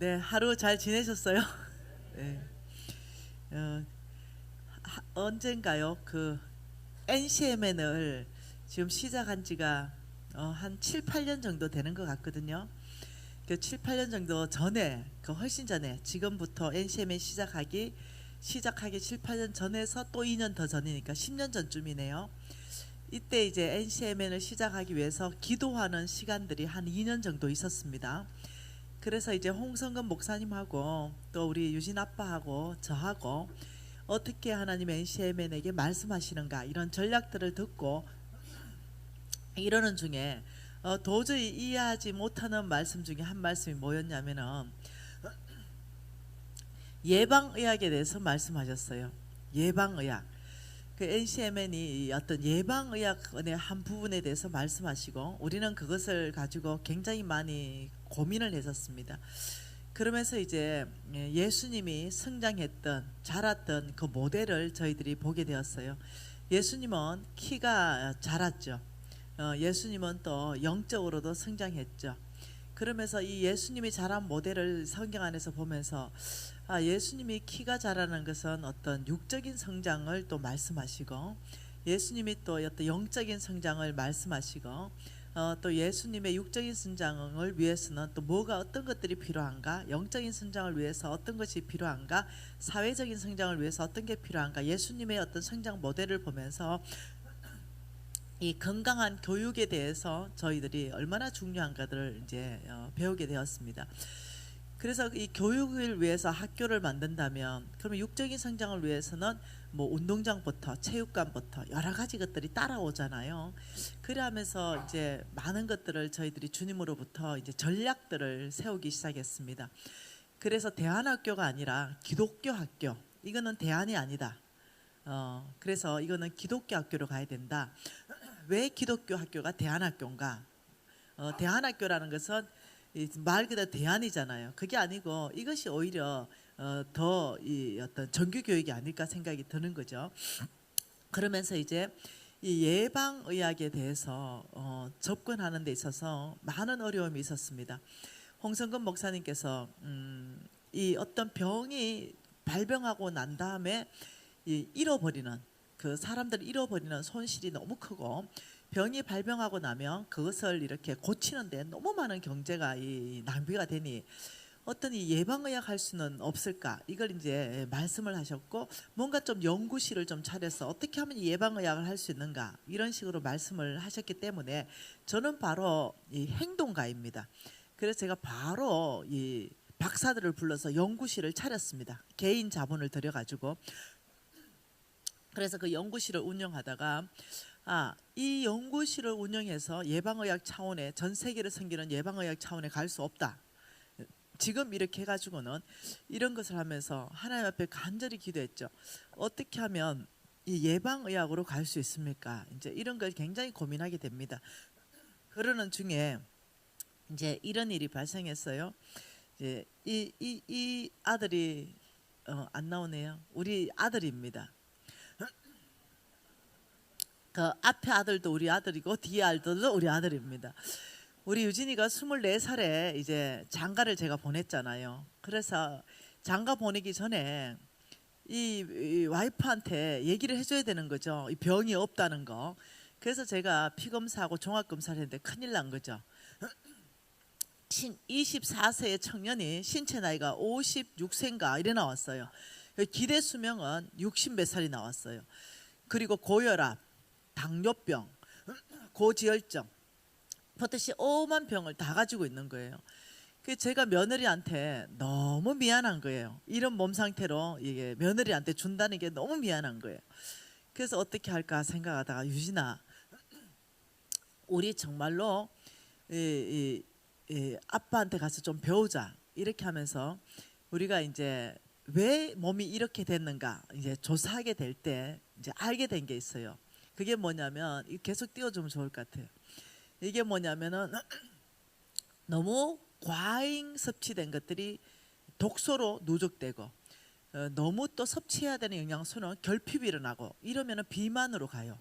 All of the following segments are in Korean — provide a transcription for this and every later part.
네, 하루 잘 지내셨어요? 네. 어, 언젠가요? 그 NCMN을 지금 시작한 지가 한 7, 8년 정도 되는 것 같거든요. 그 7, 8년 정도 전에, 그 훨씬 전에 지금부터 NCMN 시작하기 7, 8년 전에서 또 2년 더 전이니까 10년 전쯤이네요. 이때 이제 NCMN을 시작하기 위해서 기도하는 시간들이 한 2년 정도 있었습니다. 그래서 이제 홍성근 목사님하고 또 우리 유진 아빠하고 저하고 어떻게 하나님 NCMN에게 말씀하시는가 이런 전략들을 듣고 이러는 중에 도저히 이해하지 못하는 말씀 중에 한 말씀이 뭐였냐면은 예방의학에 대해서 말씀하셨어요. 예방의학. 그 NCMN이 어떤 예방의학의 한 부분에 대해서 말씀하시고 우리는 그것을 가지고 굉장히 많이 고민을 했었습니다. 그러면서 이제 예수님이 성장했던 자랐던 그 모델을 저희들이 보게 되었어요. 예수님은 키가 자랐죠. 예수님은 또 영적으로도 성장했죠. 그러면서 이 예수님이 자란 모델을 성경 안에서 보면서 예수님이 키가 자라는 것은 어떤 육적인 성장을 또 말씀하시고 예수님이 또 어떤 영적인 성장을 말씀하시고 또 예수님의 육적인 성장을 위해서는 또 뭐가 어떤 것들이 필요한가, 영적인 성장을 위해서 어떤 것이 필요한가, 사회적인 성장을 위해서 어떤 게 필요한가, 예수님의 어떤 성장 모델을 보면서 이 건강한 교육에 대해서 저희들이 얼마나 중요한가를 이제 배우게 되었습니다. 그래서 이 교육을 위해서 학교를 만든다면 그러면 육적인 성장을 위해서는 뭐 운동장부터 체육관부터 여러 가지 것들이 따라오잖아요. 그러면서 이제 많은 것들을 저희들이 주님으로부터 이제 전략들을 세우기 시작했습니다. 그래서 대안학교가 아니라 기독교 학교, 이거는 대안이 아니다. 그래서 이거는 기독교 학교로 가야 된다. 왜 기독교 학교가 대안학교인가? 대안학교라는 것은 말 그대로 대안이잖아요. 그게 아니고 이것이 오히려 더 이 어떤 정규 교육이 아닐까 생각이 드는 거죠. 그러면서 이제 이 예방의학에 대해서 접근하는 데 있어서 많은 어려움이 있었습니다. 홍성근 목사님께서 이 어떤 병이 발병하고 난 다음에 잃어버리는 그 사람들 잃어버리는 손실이 너무 크고 병이 발병하고 나면 그것을 이렇게 고치는데 너무 많은 경제가 이 낭비가 되니 어떤 이 예방의학 할 수는 없을까 이걸 이제 말씀을 하셨고 뭔가 좀 연구실을 좀 차려서 어떻게 하면 예방의학을 할 수 있는가 이런 식으로 말씀을 하셨기 때문에 저는 바로 이 행동가입니다. 그래서 제가 바로 이 박사들을 불러서 연구실을 차렸습니다. 개인 자본을 들여가지고 그래서 그 연구실을 운영하다가 이 연구실을 운영해서 예방의학 차원에 전 세계를 섬기는 예방의학 차원에 갈 수 없다. 지금 이렇게 해가지고는 이런 것을 하면서 하나님 앞에 간절히 기도했죠. 어떻게 하면 이 예방의학으로 갈 수 있습니까? 이제 이런 걸 굉장히 고민하게 됩니다. 그러는 중에 이제 이런 일이 발생했어요. 이제 이 아들이 안 나오네요. 우리 아들입니다. 그 앞에 아들도 우리 아들이고 뒤에 아들도 우리 아들입니다. 우리 유진이가 24살에 이제 장가를 제가 보냈잖아요. 그래서 장가 보내기 전에 이 와이프한테 얘기를 해줘야 되는 거죠. 이 병이 없다는 거. 그래서 제가 피검사하고 종합검사를 했는데 큰일 난 거죠. 24세의 청년이 신체 나이가 56세인가 이래 나왔어요. 기대 수명은 60 몇 살이 나왔어요. 그리고 고혈압, 당뇨병, 고지혈증, 버젓이 오만 병을 다 가지고 있는 거예요. 그 제가 며느리한테 너무 미안한 거예요. 이런 몸 상태로 이게 며느리한테 준다는 게 너무 미안한 거예요. 그래서 어떻게 할까 생각하다가 유진아, 우리 정말로 아빠한테 가서 좀 배우자 이렇게 하면서 우리가 이제 왜 몸이 이렇게 됐는가 이제 조사하게 될 때 이제 알게 된 게 있어요. 그게 뭐냐면 계속 띄워주면 좋을 것 같아요. 이게 뭐냐면은 너무 과잉 섭취된 것들이 독소로 누적되고 너무 또 섭취해야 되는 영양소는 결핍이 일어나고 이러면은 비만으로 가요.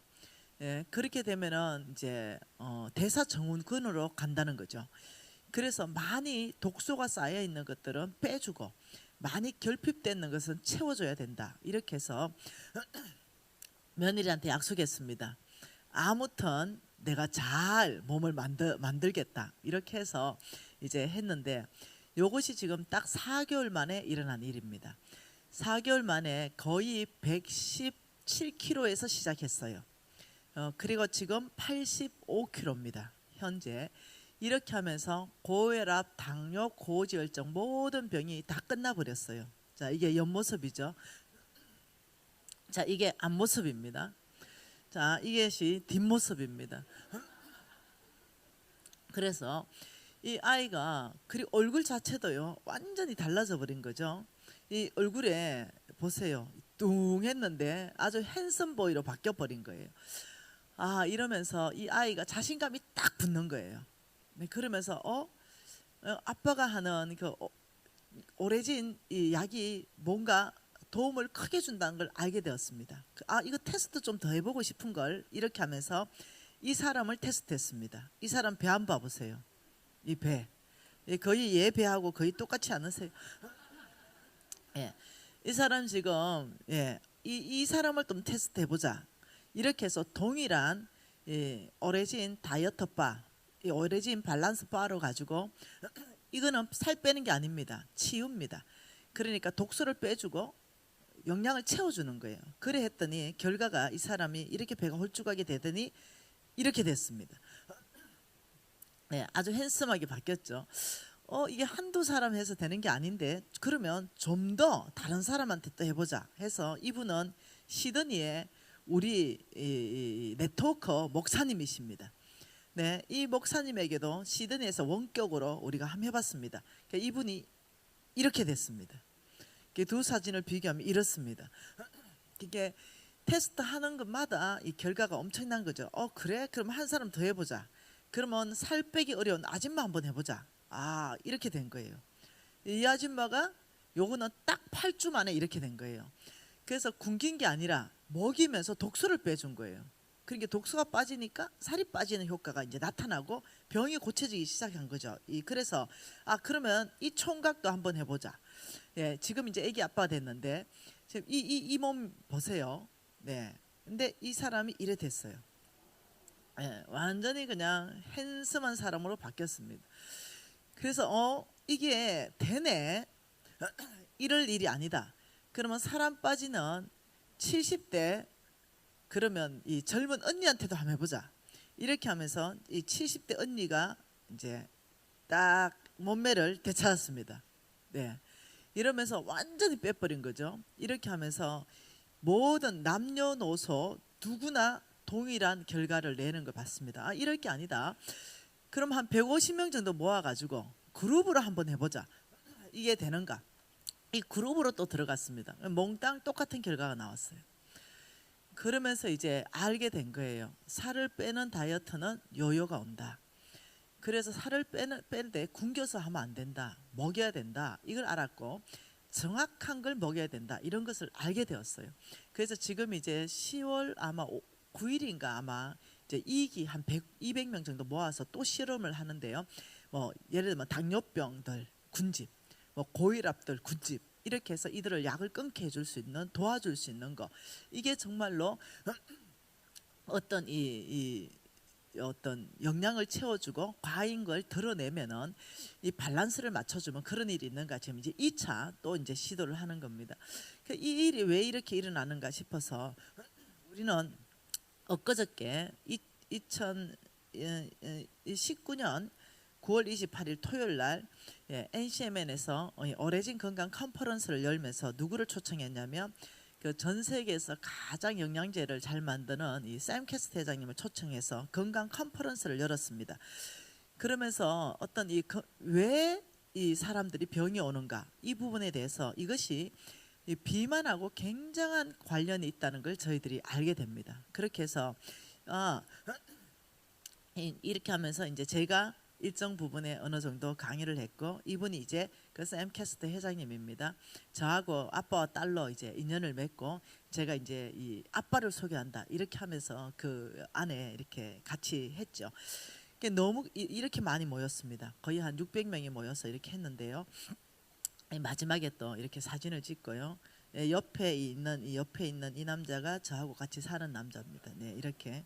그렇게 되면은 이제 대사증후군으로 간다는 거죠. 그래서 많이 독소가 쌓여 있는 것들은 빼주고 많이 결핍되는 것은 채워줘야 된다. 이렇게 해서 며느리한테 약속했습니다. 아무튼 내가 잘 몸을 만들겠다. 이렇게 해서 이제 했는데 요것이 지금 딱 4개월 만에 일어난 일입니다. 4개월 만에 거의 117kg에서 시작했어요. 그리고 지금 85kg입니다. 현재. 이렇게 하면서 고혈압, 당뇨, 고지혈증 모든 병이 다 끝나버렸어요. 자, 이게 옆모습이죠. 자, 이게 앞모습입니다. 자, 이것이 뒷모습입니다. 그래서 이 아이가 그리고 얼굴 자체도요 완전히 달라져 버린 거죠. 이 얼굴에 보세요, 뚱했는데 아주 핸섬보이로 바뀌어 버린 거예요. 아, 이러면서 이 아이가 자신감이 딱 붙는 거예요. 네, 그러면서 아빠가 하는 그 오래진 이 약이 뭔가 도움을 크게 준다는 걸 알게 되었습니다. 아, 이거 테스트 좀 더 해보고 싶은 걸 이렇게 하면서 이 사람을 테스트했습니다. 이 사람 배 한번 봐보세요. 이 배, 거의 얘 배하고 거의 똑같지 않으세요? 예, 이 사람 지금 이 사람을 좀 테스트 해보자. 이렇게 해서 동일한 오레진 다이어트 바, 이 오레진 밸런스 바로 가지고 이거는 살 빼는 게 아닙니다. 치유입니다. 그러니까 독소를 빼주고 영양을 채워주는 거예요. 그래 했더니 결과가 이 사람이 이렇게 배가 홀쭉하게 되더니 이렇게 됐습니다. 네, 아주 핸섬하게 바뀌었죠. 이게 한두 사람 해서 되는 게 아닌데 그러면 좀 더 다른 사람한테 또 해보자 해서 이분은 시드니에 우리 이 네트워커 목사님이십니다. 네, 이 목사님에게도 시드니에서 원격으로 우리가 한번 해봤습니다. 그러니까 이분이 이렇게 됐습니다. 두 사진을 비교하면 이렇습니다. 이게 테스트하는 것마다 이 결과가 엄청난 거죠. 그래? 그럼 한 사람 더 해보자. 그러면 살 빼기 어려운 아줌마 한번 해보자. 아, 이렇게 된 거예요. 이 아줌마가 요거는 딱 8주 만에 이렇게 된 거예요. 그래서 굶긴 게 아니라 먹이면서 독소를 빼준 거예요. 그러니까 독소가 빠지니까 살이 빠지는 효과가 이제 나타나고 병이 고쳐지기 시작한 거죠. 그래서 그러면 이 총각도 한번 해보자. 예, 지금 이제 아기 아빠가 됐는데 지금 이 몸 보세요. 네, 근데 이 사람이 이래 됐어요. 예, 완전히 그냥 핸섬한 사람으로 바뀌었습니다. 그래서 이게 되네. 이럴 일이 아니다. 그러면 사람 빠지는 70대 그러면 이 젊은 언니한테도 한번 해보자. 이렇게 하면서 이 70대 언니가 이제 딱 몸매를 되찾았습니다. 네, 이러면서 완전히 빼버린 거죠. 이렇게 하면서 모든 남녀노소 누구나 동일한 결과를 내는 걸 봤습니다. 이럴 게 아니다. 그럼 한 150명 정도 모아가지고 그룹으로 한번 해보자. 이게 되는가? 이 그룹으로 또 들어갔습니다. 몽땅 똑같은 결과가 나왔어요. 그러면서 이제 알게 된 거예요. 살을 빼는 다이어트는 요요가 온다. 그래서 살을 빼는데 굶겨서 하면 안 된다. 먹여야 된다. 이걸 알았고 정확한 걸 먹여야 된다. 이런 것을 알게 되었어요. 그래서 지금 이제 10월 아마 9일인가 아마 이제 2기 한 200명 정도 모아서 또 실험을 하는데요. 뭐 예를 들면 당뇨병들 군집, 뭐 고혈압들 군집 이렇게 해서 이들을 약을 끊게 해줄 수 있는 도와줄 수 있는 거 이게 정말로 어떤 어떤 영양을 채워주고 과인 걸 드러내면은 이 밸런스를 맞춰주면 그런 일이 있는가 지금 이제 2차 또 이제 시도를 하는 겁니다. 이 일이 왜 이렇게 일어나는가 싶어서 우리는 엊그저께 2019년 9월 28일 토요일 날 NCMN에서 오래진 건강 컨퍼런스를 열면서 누구를 초청했냐면 그 전 세계에서 가장 영양제를 잘 만드는 이 샘 캐스트 회장님을 초청해서 건강 컨퍼런스를 열었습니다. 그러면서 어떤 왜 이 사람들이 병이 오는가 이 부분에 대해서 이것이 이 비만하고 굉장한 관련이 있다는 걸 저희들이 알게 됩니다. 그렇게 해서 이렇게 하면서 이제 제가 일정 부분에 어느 정도 강의를 했고 이분이 이제 그 샘 캐스트 회장님입니다. 저하고 아빠와 딸로 이제 인연을 맺고 제가 이제 이 아빠를 소개한다 이렇게 하면서 그 안에 이렇게 같이 했죠. 너무 이렇게 많이 모였습니다. 거의 한 600명이 모여서 이렇게 했는데요. 마지막에 또 이렇게 사진을 찍고요. 옆에 있는 이 남자가 저하고 같이 사는 남자입니다. 네, 이렇게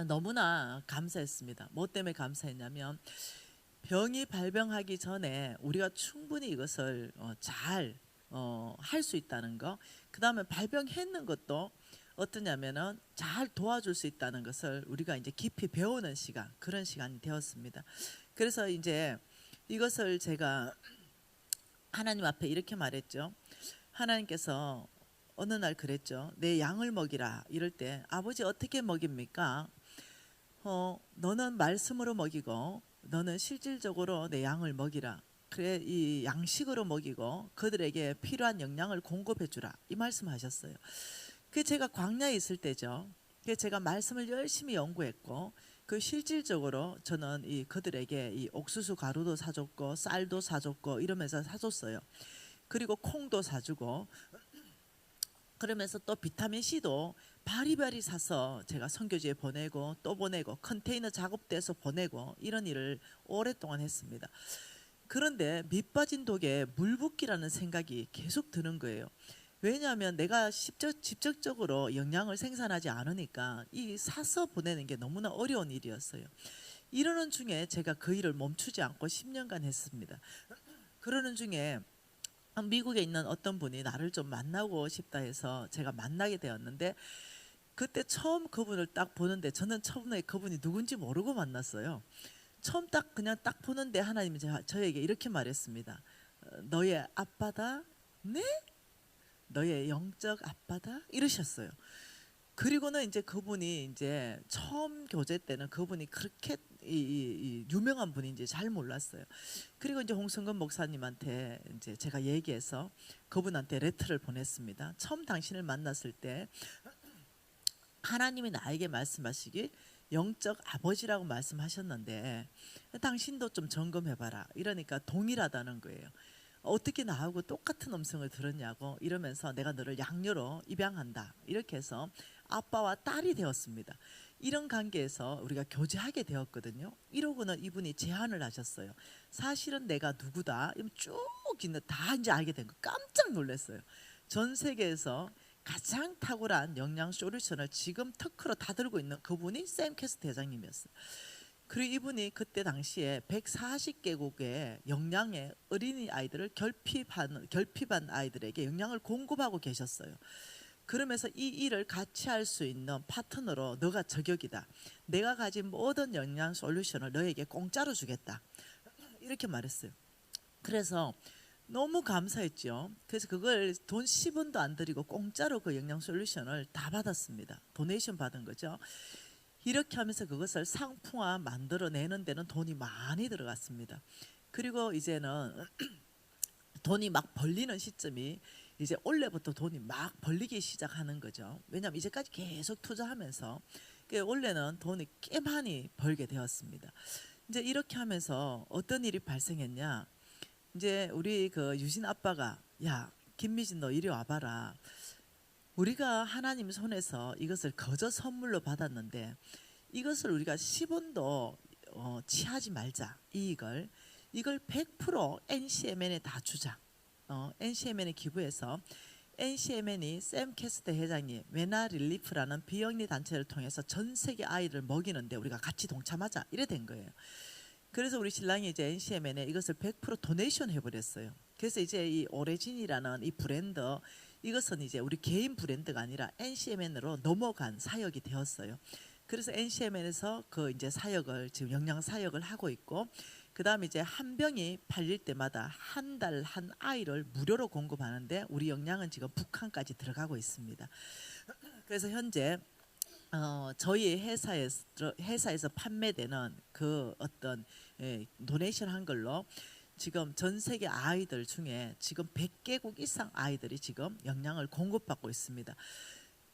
너무나 감사했습니다. 뭐 때문에 감사했냐면 병이 발병하기 전에 우리가 충분히 이것을 잘 할 수 있다는 거. 그 다음에 발병했는 것도 어떠냐면은 잘 도와줄 수 있다는 것을 우리가 이제 깊이 배우는 시간, 그런 시간이 되었습니다. 그래서 이제 이것을 제가 하나님 앞에 이렇게 말했죠. 하나님께서 어느 날 그랬죠. 내 양을 먹이라. 이럴 때 아버지 어떻게 먹입니까? 너는 말씀으로 먹이고 너는 실질적으로 내 양을 먹이라. 그래, 이 양식으로 먹이고 그들에게 필요한 영양을 공급해 주라. 이 말씀하셨어요. 그 제가 광야에 있을 때죠. 그 제가 말씀을 열심히 연구했고 그 실질적으로 저는 이 그들에게 이 옥수수 가루도 사줬고 쌀도 사줬고 이러면서 사줬어요. 그리고 콩도 사주고 그러면서 또 비타민 C도 바리바리 사서 제가 선교지에 보내고 또 보내고 컨테이너 작업돼서 보내고 이런 일을 오랫동안 했습니다. 그런데 밑빠진 독에 물 붓기라는 생각이 계속 드는 거예요. 왜냐하면 내가 직접적으로 영양을 생산하지 않으니까 이 사서 보내는 게 너무나 어려운 일이었어요. 이러는 중에 제가 그 일을 멈추지 않고 10년간 했습니다. 그러는 중에 미국에 있는 어떤 분이 나를 좀 만나고 싶다 해서 제가 만나게 되었는데 그때 처음 그분을 딱 보는데 저는 처음에 그분이 누군지 모르고 만났어요. 처음 그냥 딱 보는데 하나님이 저에게 이렇게 말했습니다. 너의 아빠다. 네? 너의 영적 아빠다. 이러셨어요. 그리고는 이제 그분이 이제 처음 교제 때는 그분이 그렇게 이 유명한 분인지 잘 몰랐어요. 그리고 이제 홍성근 목사님한테 이제 제가 얘기해서 그분한테 레터를 보냈습니다. 처음 당신을 만났을 때 하나님이 나에게 말씀하시길 영적 아버지라고 말씀하셨는데 당신도 좀 점검해봐라. 이러니까 동일하다는 거예요. 어떻게 나하고 똑같은 음성을 들었냐고 이러면서 내가 너를 양녀로 입양한다. 이렇게 해서 아빠와 딸이 되었습니다. 이런 관계에서 우리가 교제하게 되었거든요. 이러고는 이분이 제안을 하셨어요. 사실은 내가 누구다. 쭉 있는 다 이제 알게 된 거 깜짝 놀랐어요. 전 세계에서 가장 탁월한 영양 솔루션을 지금 특허로 다 들고 있는 그분이 샘 캐스트 회장님이었어요. 그리고 이분이 그때 당시에 140개국의 영양의 어린이 아이들을 결핍한 아이들에게 영양을 공급하고 계셨어요. 그러면서 이 일을 같이 할 수 있는 파트너로 너가 저격이다. 내가 가진 모든 영양 솔루션을 너에게 공짜로 주겠다. 이렇게 말했어요. 그래서 너무 감사했죠. 그래서 그걸 돈 10원도 안 들이고 공짜로 그 영양 솔루션을 다 받았습니다. 도네이션 받은 거죠. 이렇게 하면서 그것을 상품화 만들어내는 데는 돈이 많이 들어갔습니다. 그리고 이제는 돈이 막 벌리는 시점이 이제 올해부터 돈이 막 벌리기 시작하는 거죠. 왜냐하면 이제까지 계속 투자하면서 올해는 돈이 꽤 많이 벌게 되었습니다. 이제 이렇게 하면서 어떤 일이 발생했냐? 이제 우리 그 유진 아빠가 야 김미진 너 이리 와봐라. 우리가 하나님 손에서 이것을 거저 선물로 받았는데 이것을 우리가 10원도 취하지 말자. 이걸 100% NCMN에 다 주자. NCMN에 기부해서 NCMN이 샘 캐스트 회장이 메나 릴리프라는 비영리 단체를 통해서 전 세계 아이를 먹이는데 우리가 같이 동참하자. 이래 된 거예요. 그래서 우리 신랑이 이제 NCMN에 이것을 100% 도네이션 해버렸어요. 그래서 이제 이 오레진이라는 이 브랜드 이것은 이제 우리 개인 브랜드가 아니라 NCMN으로 넘어간 사역이 되었어요. 그래서 NCMN에서 그 이제 사역을 지금 영양 사역을 하고 있고 그 다음에 이제 한 병이 팔릴 때마다 한 달 한 아이를 무료로 공급하는데 우리 영양은 지금 북한까지 들어가고 있습니다. 그래서 현재 저희 회사에서 판매되는 그 어떤 도네이션 한 걸로 지금 전 세계 아이들 중에 지금 100개국 이상 아이들이 지금 영양을 공급받고 있습니다.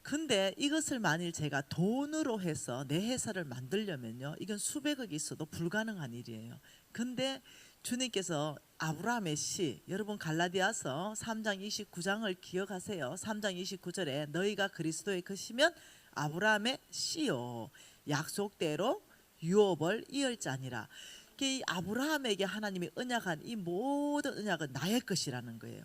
근데 이것을 만일 제가 돈으로 해서 내 회사를 만들려면요 이건 수백억이 있어도 불가능한 일이에요. 근데 주님께서 아브라함의 씨, 여러분 갈라디아서 3장 29장을 기억하세요. 3장 29절에 너희가 그리스도의 것이면 아브라함의 씨요 약속대로 유업을 이을자니라. 이 아브라함에게 하나님이 언약한 이 모든 언약은 나의 것이라는 거예요.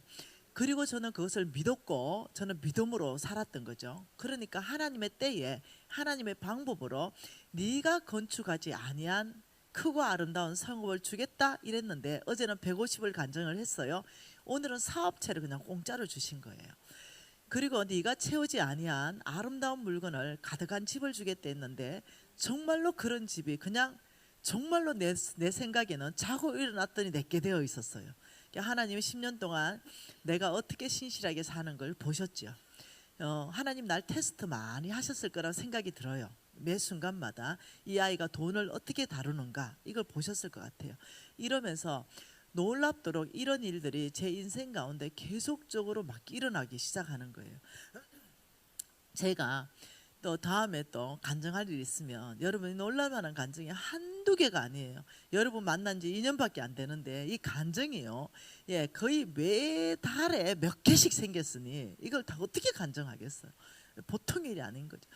그리고 저는 그것을 믿었고 저는 믿음으로 살았던 거죠. 그러니까 하나님의 때에 하나님의 방법으로 네가 건축하지 아니한 크고 아름다운 성읍을 주겠다 이랬는데 어제는 150을 간증을 했어요. 오늘은 사업체를 그냥 공짜로 주신 거예요. 그리고 네가 채우지 아니한 아름다운 물건을 가득한 집을 주겠다 했는데 정말로 그런 집이 그냥 정말로 내 생각에는 자고 일어났더니 내게 되어 있었어요. 하나님이 10년 동안 내가 어떻게 신실하게 사는 걸 보셨죠. 하나님 날 테스트 많이 하셨을 거라고 생각이 들어요. 매 순간마다 이 아이가 돈을 어떻게 다루는가 이걸 보셨을 것 같아요. 이러면서 놀랍도록 이런 일들이 제 인생 가운데 계속적으로 막 일어나기 시작하는 거예요. 제가 또 다음에 또 간증할 일이 있으면 여러분이 놀랄만한 간증이 한두 개가 아니에요. 여러분 만난 지 2년밖에 안 되는데 이 간증이요, 예, 거의 매달에 몇 개씩 생겼으니 이걸 다 어떻게 간증하겠어요. 보통 일이 아닌 거죠.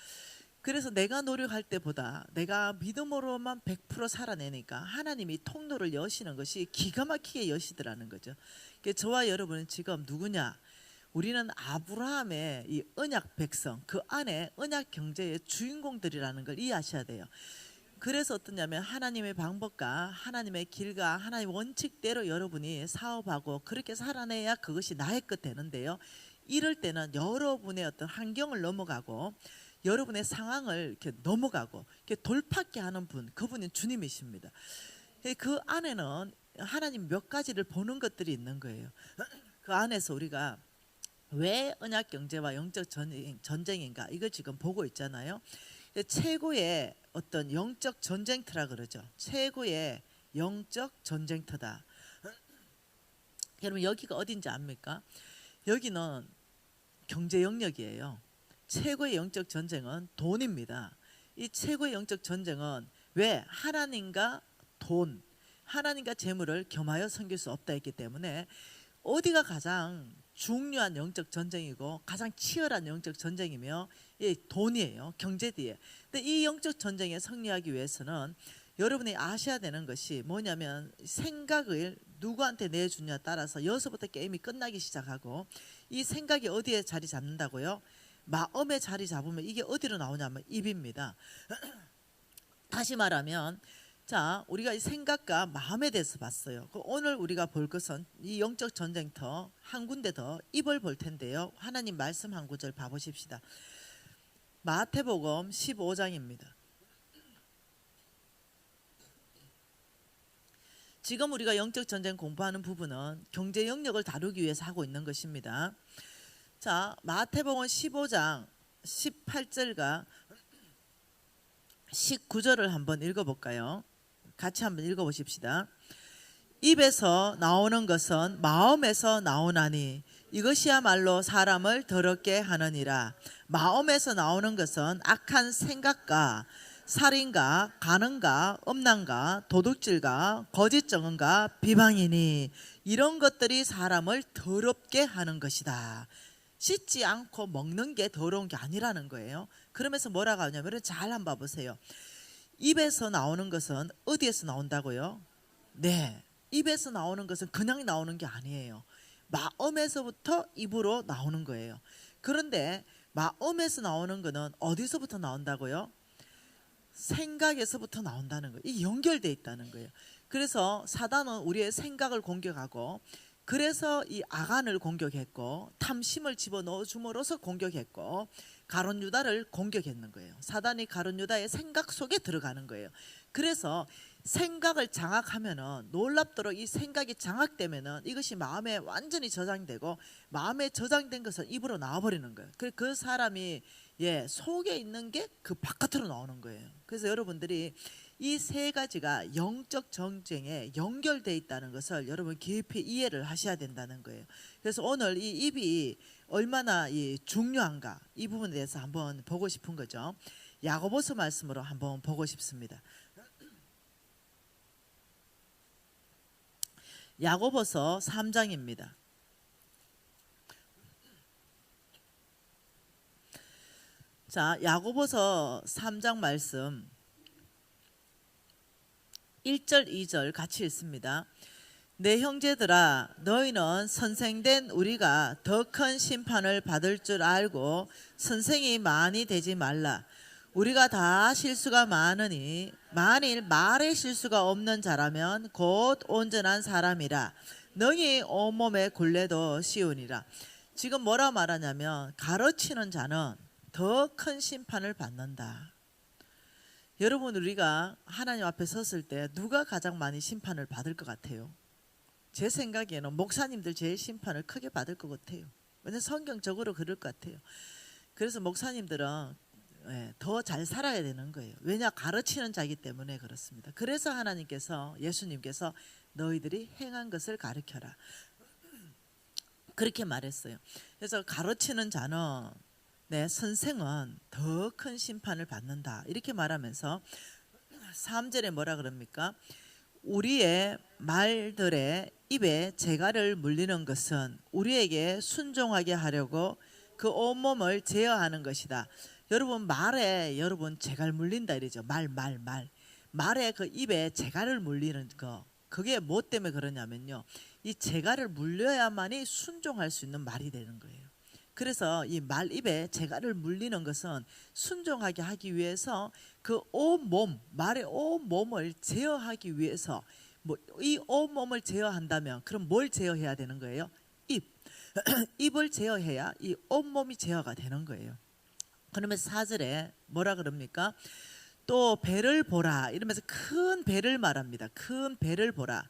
그래서 내가 노력할 때보다 내가 믿음으로만 100% 살아내니까 하나님이 통로를 여시는 것이 기가 막히게 여시더라는 거죠. 저와 여러분은 지금 누구냐? 우리는 아브라함의 이 언약 백성, 그 안에 언약 경제의 주인공들이라는 걸 이해하셔야 돼요. 그래서 어떠냐면 하나님의 방법과 하나님의 길과 하나님의 원칙대로 여러분이 사업하고 그렇게 살아내야 그것이 나의 것 되는데요. 이럴 때는 여러분의 어떤 환경을 넘어가고 여러분의 상황을 이렇게 넘어가고 이렇게 돌파하게 하는 분, 그분이 주님이십니다. 그 안에는 하나님 몇 가지를 보는 것들이 있는 거예요. 그 안에서 우리가 왜 언약 경제와 영적 전쟁인가 이걸 지금 보고 있잖아요. 최고의 어떤 영적 전쟁터라 그러죠. 최고의 영적 전쟁터다. 여러분 여기가 어딘지 압니까? 여기는 경제 영역이에요. 최고의 영적 전쟁은 돈입니다. 이 최고의 영적 전쟁은 왜 하나님과 돈, 하나님과 재물을 겸하여 섬길 수 없다 했기 때문에 어디가 가장 중요한 영적 전쟁이고 가장 치열한 영적 전쟁이며 이 돈이에요. 경제 뒤에. 근데 이 영적 전쟁에 승리하기 위해서는 여러분이 아셔야 되는 것이 뭐냐면 생각을 누구한테 내주냐에 따라서 여기서부터 게임이 끝나기 시작하고 이 생각이 어디에 자리 잡는다고요? 마음에 자리 잡으면 이게 어디로 나오냐면 입입니다. 다시 말하면 자, 우리가 이 생각과 마음에 대해서 봤어요. 오늘 우리가 볼 것은 이 영적 전쟁터 한 군데 더 입을 볼 텐데요. 하나님 말씀 한 구절 봐보십시다. 마태복음 15장입니다. 지금 우리가 영적 전쟁 공부하는 부분은 경제 영역을 다루기 위해서 하고 있는 것입니다. 자, 마태복음 15장 18절과 19절을 한번 읽어볼까요? 같이 한번 읽어보십시다. 입에서 나오는 것은 마음에서 나오나니 이것이야말로 사람을 더럽게 하느니라. 마음에서 나오는 것은 악한 생각과 살인과 간음과 음란과 도둑질과 거짓 증언과 비방이니 이런 것들이 사람을 더럽게 하는 것이다. 씻지 않고 먹는 게 더러운 게 아니라는 거예요. 그러면서 뭐라고 하냐면 잘 한번 봐보세요. 입에서 나오는 것은 어디에서 나온다고요? 네, 입에서 나오는 것은 그냥 나오는 게 아니에요. 마음에서부터 입으로 나오는 거예요. 그런데 마음에서 나오는 것은 어디서부터 나온다고요? 생각에서부터 나온다는 거예요. 이게 연결되어 있다는 거예요. 그래서 사단은 우리의 생각을 공격하고 그래서 이 아간을 공격했고 탐심을 집어넣어 줌으로써 공격했고 가룟 유다를 공격했는 거예요. 사단이 가룟 유다의 생각 속에 들어가는 거예요. 그래서 생각을 장악하면은 놀랍도록 이 생각이 장악되면은 이것이 마음에 완전히 저장되고 마음에 저장된 것은 입으로 나와버리는 거예요. 그 사람이 속에 있는 게 그 바깥으로 나오는 거예요. 그래서 여러분들이 이 세 가지가 영적 전쟁에 연결되어 있다는 것을 여러분 깊이 이해를 하셔야 된다는 거예요. 그래서 오늘 이 입이 얼마나 중요한가 이 부분에 대해서 한번 보고 싶은 거죠. 야고보서 말씀으로 한번 보고 싶습니다. 야고보서 3장입니다. 자, 야고보서 3장 말씀 1절 2절 같이 읽습니다. 내 형제들아 너희는 선생된 우리가 더 큰 심판을 받을 줄 알고 선생이 많이 되지 말라. 우리가 다 실수가 많으니 만일 말에 실수가 없는 자라면 곧 온전한 사람이라. 너희 온몸의 굴레도 씌우니라. 지금 뭐라 말하냐면 가르치는 자는 더 큰 심판을 받는다. 여러분, 우리가 하나님 앞에 섰을 때 누가 가장 많이 심판을 받을 것 같아요? 제 생각에는 목사님들 제일 심판을 크게 받을 것 같아요. 왜냐하면 성경적으로 그럴 것 같아요. 그래서 목사님들은 더 잘 살아야 되는 거예요. 왜냐? 가르치는 자이기 때문에 그렇습니다. 그래서 하나님께서, 예수님께서 너희들이 행한 것을 가르쳐라 그렇게 말했어요. 그래서 가르치는 자는 선생은 더 큰 심판을 받는다 이렇게 말하면서 3절에 뭐라 그럽니까? 우리의 말들의 입에 재갈을 물리는 것은 우리에게 순종하게 하려고 그 온몸을 제어하는 것이다. 여러분, 말에 여러분 재갈 물린다 이러죠. 말에 그 입에 재갈을 물리는 거, 그게 뭐 때문에 그러냐면요, 이 재갈을 물려야만이 순종할 수 있는 말이 되는 거예요. 그래서 이 말 입에 재갈을 물리는 것은 순종하게 하기 위해서 그 온몸, 말의 온몸을 제어하기 위해서, 이 온몸을 제어한다면 그럼 뭘 제어해야 되는 거예요? 입을 제어해야 이 온몸이 제어가 되는 거예요. 그러면 4절에 뭐라 그럽니까? 또 배를 보라 이러면서 큰 배를 말합니다. 큰 배를 보라.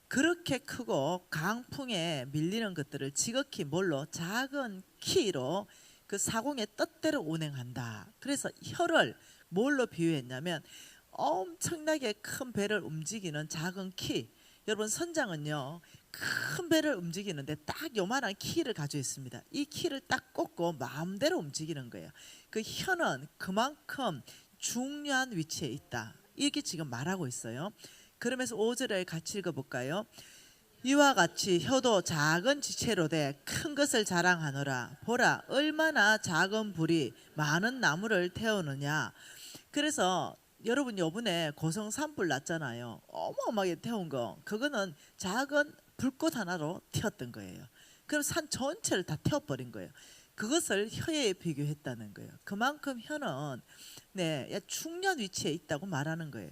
그렇게 크고 강풍에 밀리는 것들을 지극히 뭘로? 작은 키로 그 사공의 뜻대로 운행한다. 그래서 혀를 뭘로 비유했냐면 엄청나게 큰 배를 움직이는 작은 키. 여러분, 선장은요 큰 배를 움직이는데 딱 요만한 키를 가지고 있습니다. 이 키를 딱 꽂고 마음대로 움직이는 거예요. 그 혀는 그만큼 중요한 위치에 있다 이렇게 지금 말하고 있어요. 그러면서 5절에 같이 읽어볼까요? 이와 같이 혀도 작은 지체로 돼 큰 것을 자랑하노라. 보라 얼마나 작은 불이 많은 나무를 태우느냐. 그래서 여러분, 요번에 고성 산불 났잖아요. 어마어마하게 태운 거, 그거는 작은 불꽃 하나로 태웠던 거예요. 그럼 산 전체를 다 태워버린 거예요. 그것을 혀에 비교했다는 거예요. 그만큼 혀는 중요한 위치에 있다고 말하는 거예요.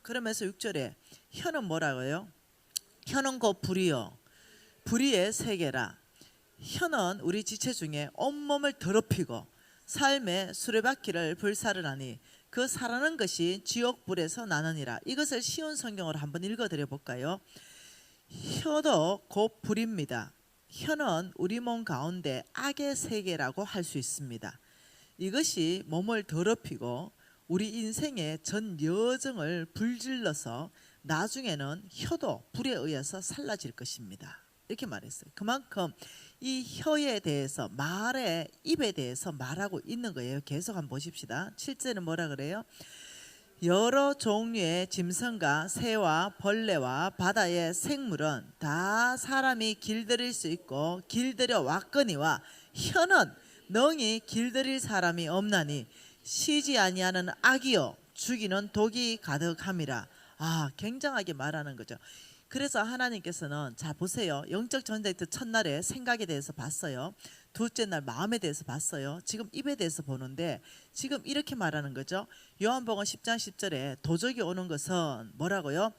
그러면서 6절에 혀는 뭐라고요? 혀는 곧 불이요 불의의 세계라. 혀는 우리 지체 중에 온몸을 더럽히고 삶의 수레바퀴를 불사르나니 그 사라는 것이 지옥불에서 나느니라. 이것을 쉬운 성경으로 한번 읽어드려 볼까요? 혀도 곧 불입니다. 혀는 우리 몸 가운데 악의 세계라고 할 수 있습니다. 이것이 몸을 더럽히고 우리 인생의 전 여정을 불질러서 나중에는 혀도 불에 의해서 살라질 것입니다. 이렇게 말했어요. 그만큼 이 혀에 대해서, 말의 입에 대해서 말하고 있는 거예요. 계속 한번 보십시다. 7절은 뭐라 그래요? 여러 종류의 짐승과 새와 벌레와 바다의 생물은 다 사람이 길들일 수 있고 길들여 왔거니와 혀는 능히 길들일 사람이 없나니 쉬지 아니하는 악이요 죽이는 독이 가득함이라. 굉장하게 말하는 거죠. 그래서 하나님께서는, 자 보세요, 영적 전쟁터 첫날에 생각에 대해서 봤어요. 둘째 날 마음에 대해서 봤어요. 지금 입에 대해서 보는데 지금 이렇게 말하는 거죠. 요한복음 10장 10절에 도적이 오는 것은 뭐라고요?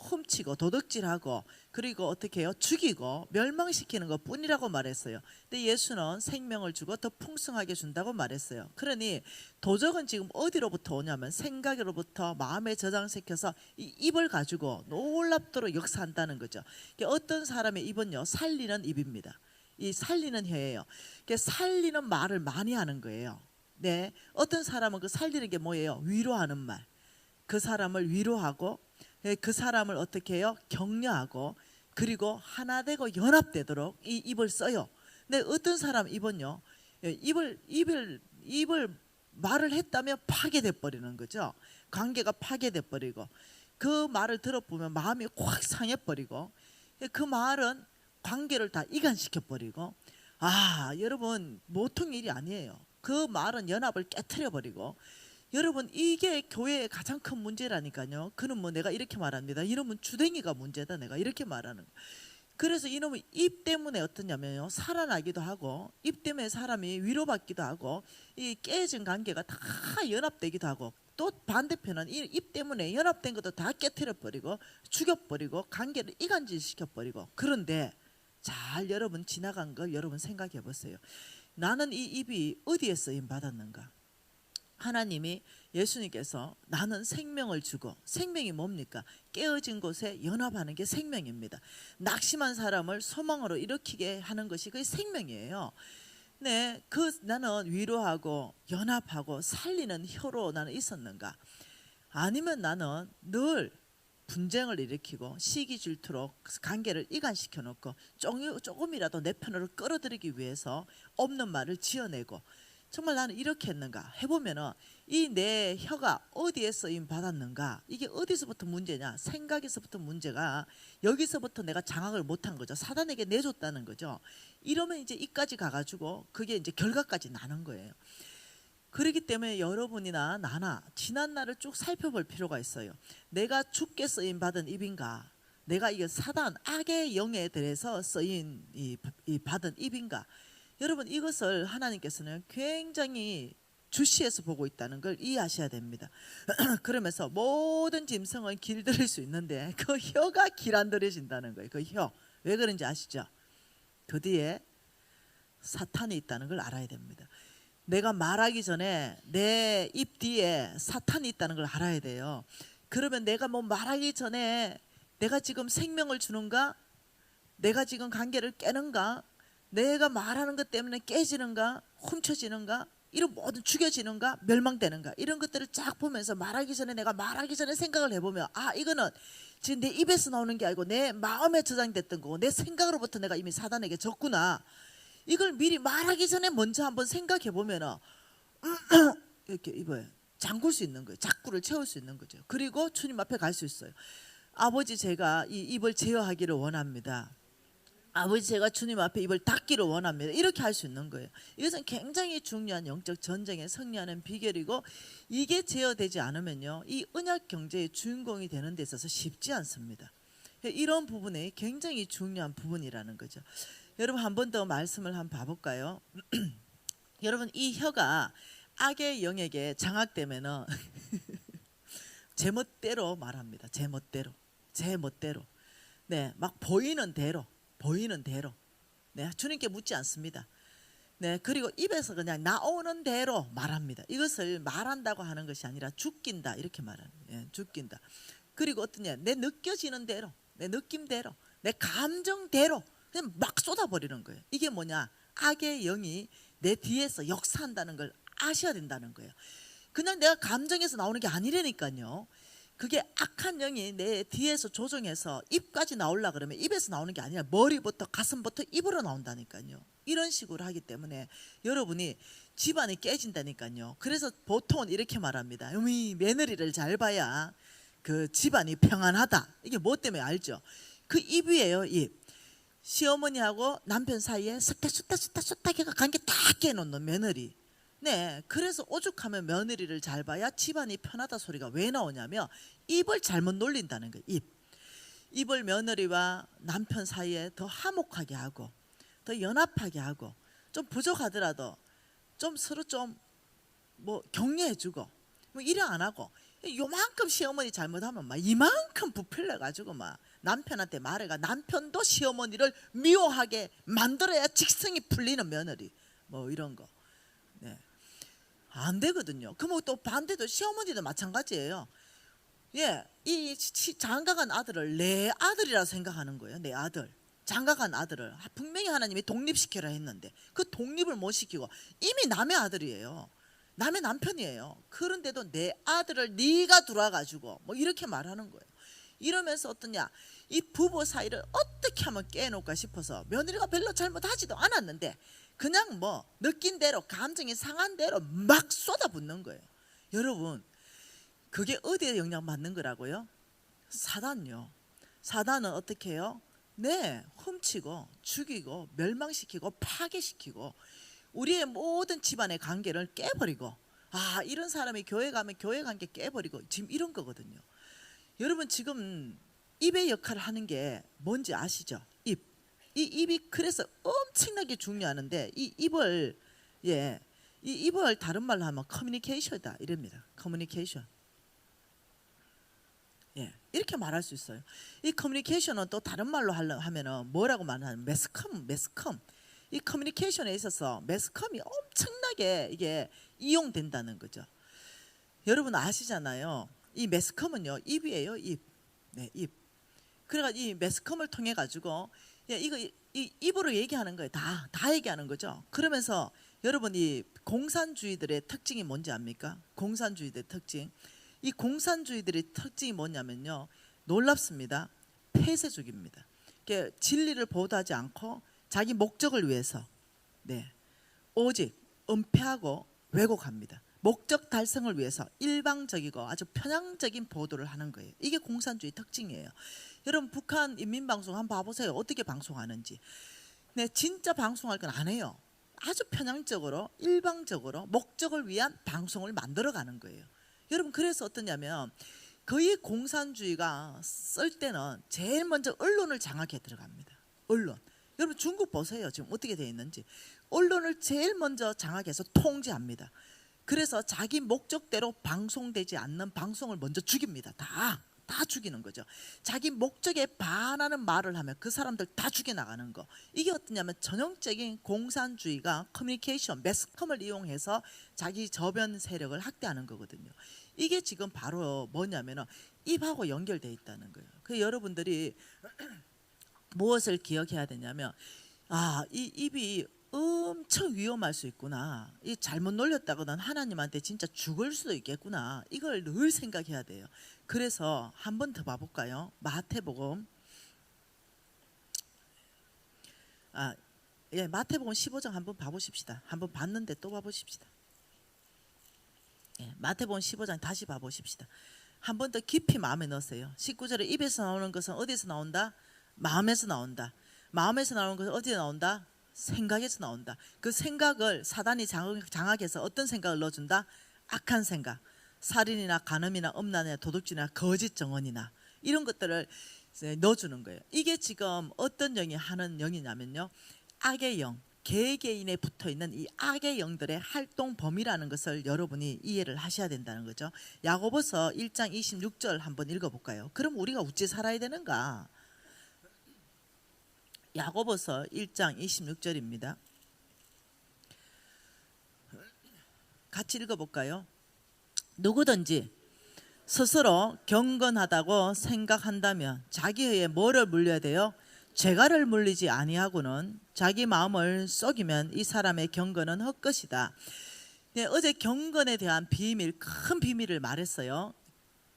훔치고 도둑질하고 그리고 어떻게 해요? 죽이고 멸망시키는 것 뿐이라고 말했어요. 근데 예수는 생명을 주고 더 풍성하게 준다고 말했어요. 그러니 도적은 지금 어디로부터 오냐면 생각으로부터 마음에 저장시켜서 이 입을 가지고 놀랍도록 역사한다는 거죠. 어떤 사람의 입은요 살리는 입입니다. 이 살리는 혀예요. 살리는 말을 많이 하는 거예요. 어떤 사람은 그 살리는 게 뭐예요? 위로하는 말. 그 사람을 위로하고 그 사람을 어떻게 해요? 격려하고 그리고 하나 되고 연합되도록 이 입을 써요. 근데 어떤 사람 입은요, 입을 말을 했다면 파괴돼 버리는 거죠. 관계가 파괴돼 버리고 그 말을 들어보면 마음이 확 상해 버리고 그 말은 관계를 다 이간시켜 버리고 여러분 보통 일이 아니에요. 그 말은 연합을 깨트려 버리고 여러분 이게 교회의 가장 큰 문제라니까요. 그는 뭐 내가 이렇게 말합니다. 이놈은 주댕이가 문제다. 내가 이렇게 말하는 거예요. 그래서 이놈은 입 때문에 어떠냐면요, 살아나기도 하고 입 때문에 사람이 위로받기도 하고 이 깨진 관계가 다 연합되기도 하고, 또 반대편은 이 입 때문에 연합된 것도 다 깨트려버리고 죽여버리고 관계를 이간질시켜버리고. 그런데 잘 여러분 지나간 걸 여러분 생각해 보세요. 나는 이 입이 어디에 쓰임 받았는가? 하나님이, 예수님께서 나는 생명을 주고, 생명이 뭡니까? 깨어진 곳에 연합하는 게 생명입니다. 낙심한 사람을 소망으로 일으키게 하는 것이 그게 생명이에요. 네, 나는 위로하고 연합하고 살리는 혀로 나는 있었는가? 아니면 나는 늘 분쟁을 일으키고 시기 질투로 관계를 이간시켜 놓고 조금이라도 내 편으로 끌어들이기 위해서 없는 말을 지어내고, 정말 나는 이렇게 했는가 해보면은 이 내 혀가 어디에 쓰임 받았는가, 이게 어디서부터 문제냐? 생각에서부터 문제가, 여기서부터 내가 장악을 못한 거죠. 사단에게 내줬다는 거죠. 이러면 이제 이까지 가가지고 그게 이제 결과까지 나는 거예요. 그렇기 때문에 여러분이나 나나 지난 날을 쭉 살펴볼 필요가 있어요. 내가 죽게 쓰임 받은 입인가? 내가 이게 사단 악의 영에 대해서 쓰인 이 받은 입인가? 여러분 이것을 하나님께서는 굉장히 주시해서 보고 있다는 걸 이해하셔야 됩니다. 그러면서 모든 짐승은 길들일 수 있는데 그 혀가 길 안 들여진다는 거예요. 그 혀. 왜 그런지 아시죠? 그 뒤에 사탄이 있다는 걸 알아야 됩니다. 내가 말하기 전에 내 입 뒤에 사탄이 있다는 걸 알아야 돼요. 그러면 내가 뭐 말하기 전에 내가 지금 생명을 주는가? 내가 지금 관계를 깨는가? 내가 말하는 것 때문에 깨지는가? 훔쳐지는가? 이런 모든 죽여지는가? 멸망되는가? 이런 것들을 쫙 보면서 말하기 전에, 내가 말하기 전에 생각을 해보면, 아, 이거는 지금 내 입에서 나오는 게 아니고 내 마음에 저장됐던 거고 내 생각으로부터 내가 이미 사단에게 졌구나. 이걸 미리 말하기 전에 먼저 한번 생각해 보면은 이렇게 입을 잠글 수 있는 거예요. 작구를 채울 수 있는 거죠. 그리고 주님 앞에 갈 수 있어요. 아버지, 제가 이 입을 제어하기를 원합니다. 아버지, 제가 주님 앞에 입을 닫기를 원합니다. 이렇게 할 수 있는 거예요. 이것은 굉장히 중요한 영적 전쟁에 승리하는 비결이고, 이게 제어되지 않으면요, 이 언약 경제의 주인공이 되는 데 있어서 쉽지 않습니다. 이런 부분이 굉장히 중요한 부분이라는 거죠. 여러분 한 번 더 말씀을 한번 봐볼까요? 여러분 이 혀가 악의 영에게 장악되면은 제멋대로 말합니다. 제멋대로. 네, 막 보이는 대로. 네, 주님께 묻지 않습니다. 네, 그리고 입에서 그냥 나오는 대로 말합니다. 이것을 말한다고 하는 것이 아니라 죽긴다 이렇게 말하는 거예요. 죽긴다. 그리고 어떠냐? 내 느껴지는 대로, 내 느낌대로, 내 감정대로 그냥 막 쏟아버리는 거예요. 이게 뭐냐? 악의 영이 내 뒤에서 역사한다는 걸 아셔야 된다는 거예요. 그냥 내가 감정에서 나오는 게 아니라니까요. 그게 악한 영이 내 뒤에서 조종해서 입까지 나오려 그러면 입에서 나오는 게 아니라 머리부터 가슴부터 입으로 나온다니까요. 이런 식으로 하기 때문에 여러분이 집안이 깨진다니까요. 그래서 보통은 이렇게 말합니다. 며느리를 잘 봐야 그 집안이 평안하다. 이게 뭐 때문에 알죠? 그 입이에요. 입. 시어머니하고 남편 사이에 수탁 관계 다 깨놓는 며느리. 네, 그래서 오죽하면 며느리를 잘 봐야 집안이 편하다 소리가 왜 나오냐면 입을 잘못 놀린다는 거예요. 입을 며느리와 남편 사이에 더 화목하게 하고 더 연합하게 하고, 좀 부족하더라도 좀 서로 좀 뭐 격려해주고, 뭐 일을 안 하고, 요만큼 시어머니 잘못하면 막 이만큼 부풀려 가지고 막 남편한테 말해가 남편도 시어머니를 미워하게 만들어야 직성이 풀리는 며느리, 뭐 이런 거. 네, 안 되거든요. 그럼 또 반대도 시어머니도 마찬가지예요. 예, 이 장가간 아들을 내 아들이라 생각하는 거예요. 내 아들, 장가간 아들을 분명히 하나님이 독립시키라 했는데 그 독립을 못 시키고 이미 남의 아들이에요. 남의 남편이에요. 그런데도 내 아들을 네가 들어와가지고 뭐 이렇게 말하는 거예요. 이러면서 어떠냐, 이 부부 사이를 어떻게 하면 깨놓을까 싶어서 며느리가 별로 잘못하지도 않았는데 그냥 뭐 느낀 대로 감정이 상한 대로 막 쏟아붓는 거예요. 여러분 그게 어디에 영향받는 거라고요? 사단요. 사단은 어떻게 해요? 네, 훔치고 죽이고 멸망시키고 파괴시키고 우리의 모든 집안의 관계를 깨버리고 아, 이런 사람이 교회 가면 교회 관계 깨버리고 지금 이런 거거든요. 여러분 지금 입의 역할을 하는 게 뭔지 아시죠? 입. 이 입이 그래서 엄청나게 중요하는데 이 입을 이 입을 다른 말로 하면 커뮤니케이션이다 이럽니다. 커뮤니케이션. 이렇게 말할 수 있어요. 이 커뮤니케이션은 또 다른 말로 하면은 뭐라고 말하냐면 매스컴. 이 커뮤니케이션에 있어서 매스컴이 엄청나게 이게 이용된다는 거죠. 여러분 아시잖아요. 이 매스컴은요 입이에요, 입. 네, 입. 그래가 이 매스컴을 통해 가지고 이거 이 입으로 얘기하는 거예요. 다 얘기하는 거죠. 그러면서 여러분 이 공산주의들의 특징이 뭔지 압니까? 공산주의들의 특징. 이 공산주의들의 특징이 뭐냐면요, 놀랍습니다. 폐쇄적입니다. 진리를 보도하지 않고 자기 목적을 위해서 오직 은폐하고 왜곡합니다. 목적 달성을 위해서 일방적이고 아주 편향적인 보도를 하는 거예요. 이게 공산주의 특징이에요. 여러분 북한 인민방송 한번 봐보세요. 어떻게 방송하는지. 진짜 방송할 건 안 해요. 아주 편향적으로 일방적으로 목적을 위한 방송을 만들어가는 거예요. 여러분 그래서 어떠냐면 거의 공산주의가 쓸 때는 제일 먼저 언론을 장악해 들어갑니다. 언론. 여러분 중국 보세요. 지금 어떻게 되어 있는지. 언론을 제일 먼저 장악해서 통제합니다. 그래서 자기 목적대로 방송되지 않는 방송을 먼저 죽입니다. 다 죽이는 거죠. 자기 목적에 반하는 말을 하면 그 사람들 다 죽여나가는 거. 이게 어떠냐면 전형적인 공산주의가 커뮤니케이션, 매스컴을 이용해서 자기 저변 세력을 확대하는 거거든요. 이게 지금 바로 뭐냐면 입하고 연결되어 있다는 거예요. 그 여러분들이 무엇을 기억해야 되냐면 이 입이 엄청 위험할 수 있구나. 이 잘못 놀렸다거나 하나님한테 진짜 죽을 수도 있겠구나. 이걸 늘 생각해야 돼요. 그래서 한 번 더 봐볼까요? 마태복음 마태복음 15장 한번 봐보십시다. 한번 봤는데 또 봐보십시다. 마태복음 15장 다시 봐보십시다. 한 번 더 깊이 마음에 넣으세요. 19절에 입에서 나오는 것은 어디서 나온다? 마음에서 나온다. 마음에서 나오는 것은 어디에 나온다? 생각에서 나온다. 그 생각을 사단이 장악해서 어떤 생각을 넣어준다? 악한 생각, 살인이나 간음이나 음란이나 도둑질이나 거짓 정언이나 이런 것들을 넣어주는 거예요. 이게 지금 어떤 영이 하는 영이냐면요, 악의 영, 개개인에 붙어있는 이 악의 영들의 활동 범위라는 것을 여러분이 이해를 하셔야 된다는 거죠. 야고보서 1장 26절 한번 읽어볼까요? 그럼 우리가 어찌 살아야 되는가? 야고보서 1장 26절입니다. 같이 읽어볼까요? 누구든지 스스로 경건하다고 생각한다면 자기의 뭐를 물려야 돼요? 죄가를 물리지 아니하고는 자기 마음을 속이면 이 사람의 경건은 헛것이다. 어제 경건에 대한 비밀, 큰 비밀을 말했어요.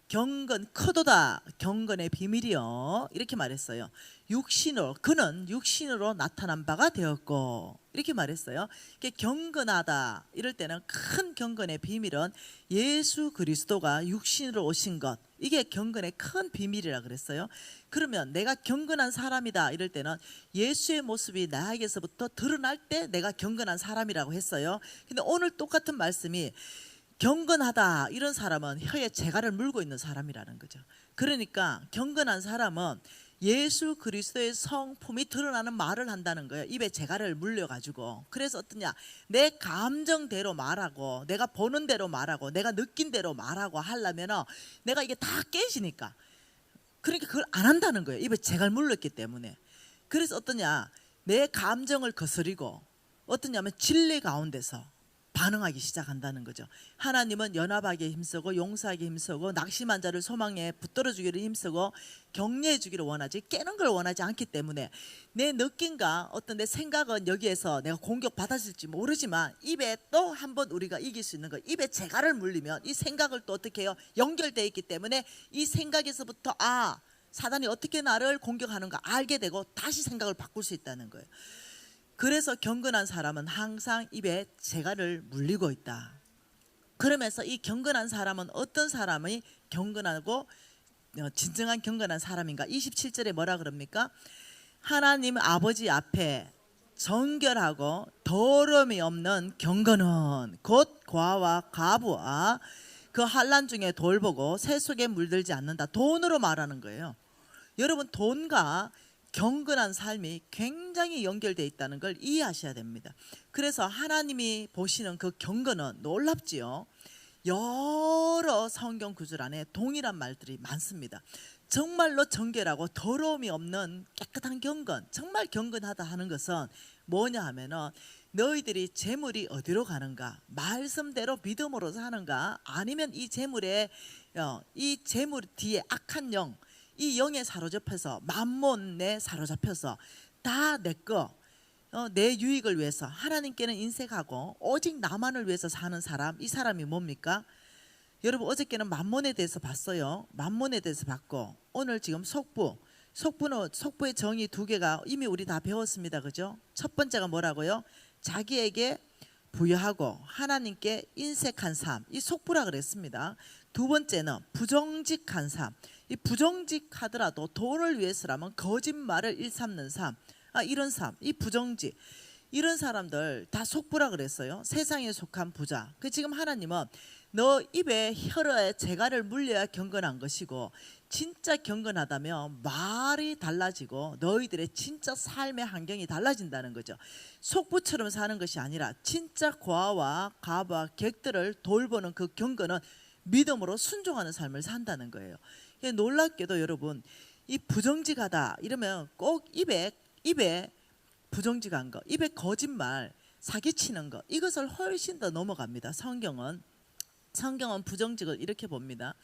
경건 크도다. 경건의 비밀이요. 이렇게 말했어요. 그는 육신으로 나타난 바가 되었고 이렇게 말했어요. 경건하다 이럴 때는 큰 경건의 비밀은 예수 그리스도가 육신으로 오신 것, 이게 경건의 큰 비밀이라 그랬어요. 그러면 내가 경건한 사람이다 이럴 때는 예수의 모습이 나에게서부터 드러날 때 내가 경건한 사람이라고 했어요. 근데 오늘 똑같은 말씀이 경건하다 이런 사람은 혀에 재갈을 물고 있는 사람이라는 거죠. 그러니까 경건한 사람은 예수 그리스도의 성품이 드러나는 말을 한다는 거예요. 입에 재갈을 물려가지고. 그래서 어떠냐, 내 감정대로 말하고 내가 보는 대로 말하고 내가 느낀 대로 말하고 하려면 내가 이게 다 깨지니까, 그러니까 그걸 안 한다는 거예요. 입에 재갈 물렸기 때문에. 그래서 어떠냐, 내 감정을 거스리고 어떠냐면 진리 가운데서 반응하기 시작한다는 거죠. 하나님은 연합하게 힘쓰고 용서하게 힘쓰고 낙심한 자를 소망에 붙들어 주기를 힘쓰고 격려해 주기를 원하지 깨는 걸 원하지 않기 때문에 내 느낌과 어떤 내 생각은 여기에서 내가 공격받았을지 모르지만 입에 또 한 번 우리가 이길 수 있는 거, 입에 재갈을 물리면 이 생각을 또 어떻게 해요? 연결되어 있기 때문에 이 생각에서부터 사단이 어떻게 나를 공격하는가 알게 되고 다시 생각을 바꿀 수 있다는 거예요. 그래서 경건한 사람은 항상 입에 재갈을 물리고 있다. 그러면서 이 경건한 사람은 어떤 사람이 경건하고 진정한 경건한 사람인가? 27절에 뭐라 그럽니까? 하나님 아버지 앞에 정결하고 더러움이 없는 경건은 곧 과와 가부와 그 환난 중에 돌보고 새 속에 물들지 않는다. 돈으로 말하는 거예요. 여러분, 돈과 경건한 삶이 굉장히 연결되어 있다는 걸 이해하셔야 됩니다. 그래서 하나님이 보시는 그 경건은 놀랍지요. 여러 성경 구절 안에 동일한 말들이 많습니다. 정말로 정결하고 더러움이 없는 깨끗한 경건, 정말 경건하다 하는 것은 뭐냐 하면은 너희들이 재물이 어디로 가는가, 말씀대로 믿음으로 사는가, 아니면 이 재물에 이 재물 뒤에 악한 영, 이 영에 사로잡혀서 만몬에 사로잡혀서 다 내 거, 내 유익을 위해서 하나님께는 인색하고 오직 나만을 위해서 사는 사람, 이 사람이 뭡니까? 여러분, 어저께는 만몬에 대해서 봤어요. 만몬에 대해서 봤고, 오늘 지금 속부의 정의 두 개가 이미 우리 다 배웠습니다. 그죠? 첫 번째가 뭐라고요? 자기에게 부여하고 하나님께 인색한 삶, 이 속부라 그랬습니다. 두 번째는 부정직한 삶. 이 부정직하더라도 돈을 위해서라면 거짓말을 일삼는 삶, 이런 삶, 이 부정직, 이런 사람들 다 속부라 그랬어요. 세상에 속한 부자. 그 지금 하나님은 너 입에 혀에 재갈을 물려야 경건한 것이고, 진짜 경건하다면 말이 달라지고 너희들의 진짜 삶의 환경이 달라진다는 거죠. 속부처럼 사는 것이 아니라 진짜 고아와 가부와 객들을 돌보는 그 경건은 믿음으로 순종하는 삶을 산다는 거예요. 놀랍게도 여러분, 이 부정직하다 이러면 꼭 입에 부정직한 거, 입에 거짓말, 사기치는 거, 이것을 훨씬 더 넘어갑니다. 성경은 부정직을 이렇게 봅니다.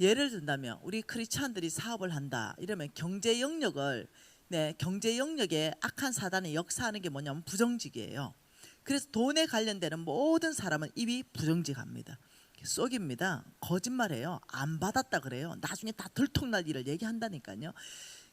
예를 든다면 우리 크리스찬들이 사업을 한다 이러면 경제 영역에 악한 사단이 역사하는 게 뭐냐면 부정직이에요. 그래서 돈에 관련되는 모든 사람은 입이 부정직합니다. 속입니다. 거짓말해요. 안 받았다 그래요. 나중에 다 들통날 일을 얘기한다니까요.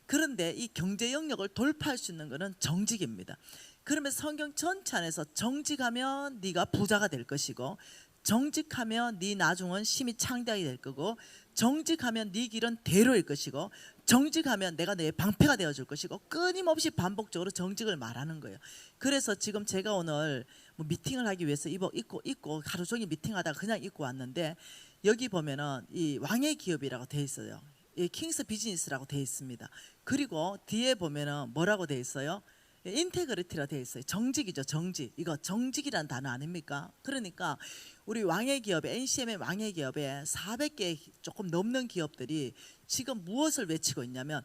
그런데 이 경제 영역을 돌파할 수 있는 것은 정직입니다. 그러면 성경 전체 안에서 정직하면 네가 부자가 될 것이고, 정직하면 네 나중은 심히 창대하게 될 거고, 정직하면 네 길은 대로일 것이고, 정직하면 내가 내 방패가 되어줄 것이고, 끊임없이 반복적으로 정직을 말하는 거예요. 그래서 지금 제가 오늘 미팅을 하기 위해서 입고 하루 종일 미팅하다가 그냥 입고 왔는데, 여기 보면은 이 왕의 기업이라고 되어 있어요. 이 킹스 비즈니스라고 되어 있습니다. 그리고 뒤에 보면은 뭐라고 되어 있어요? 인테그리티라 되어 있어요. 정직이죠, 정직. 이거 정직이란 단어 아닙니까? 그러니까 우리 왕의 기업에, NCM의 왕의 기업에 400개 조금 넘는 기업들이 지금 무엇을 외치고 있냐면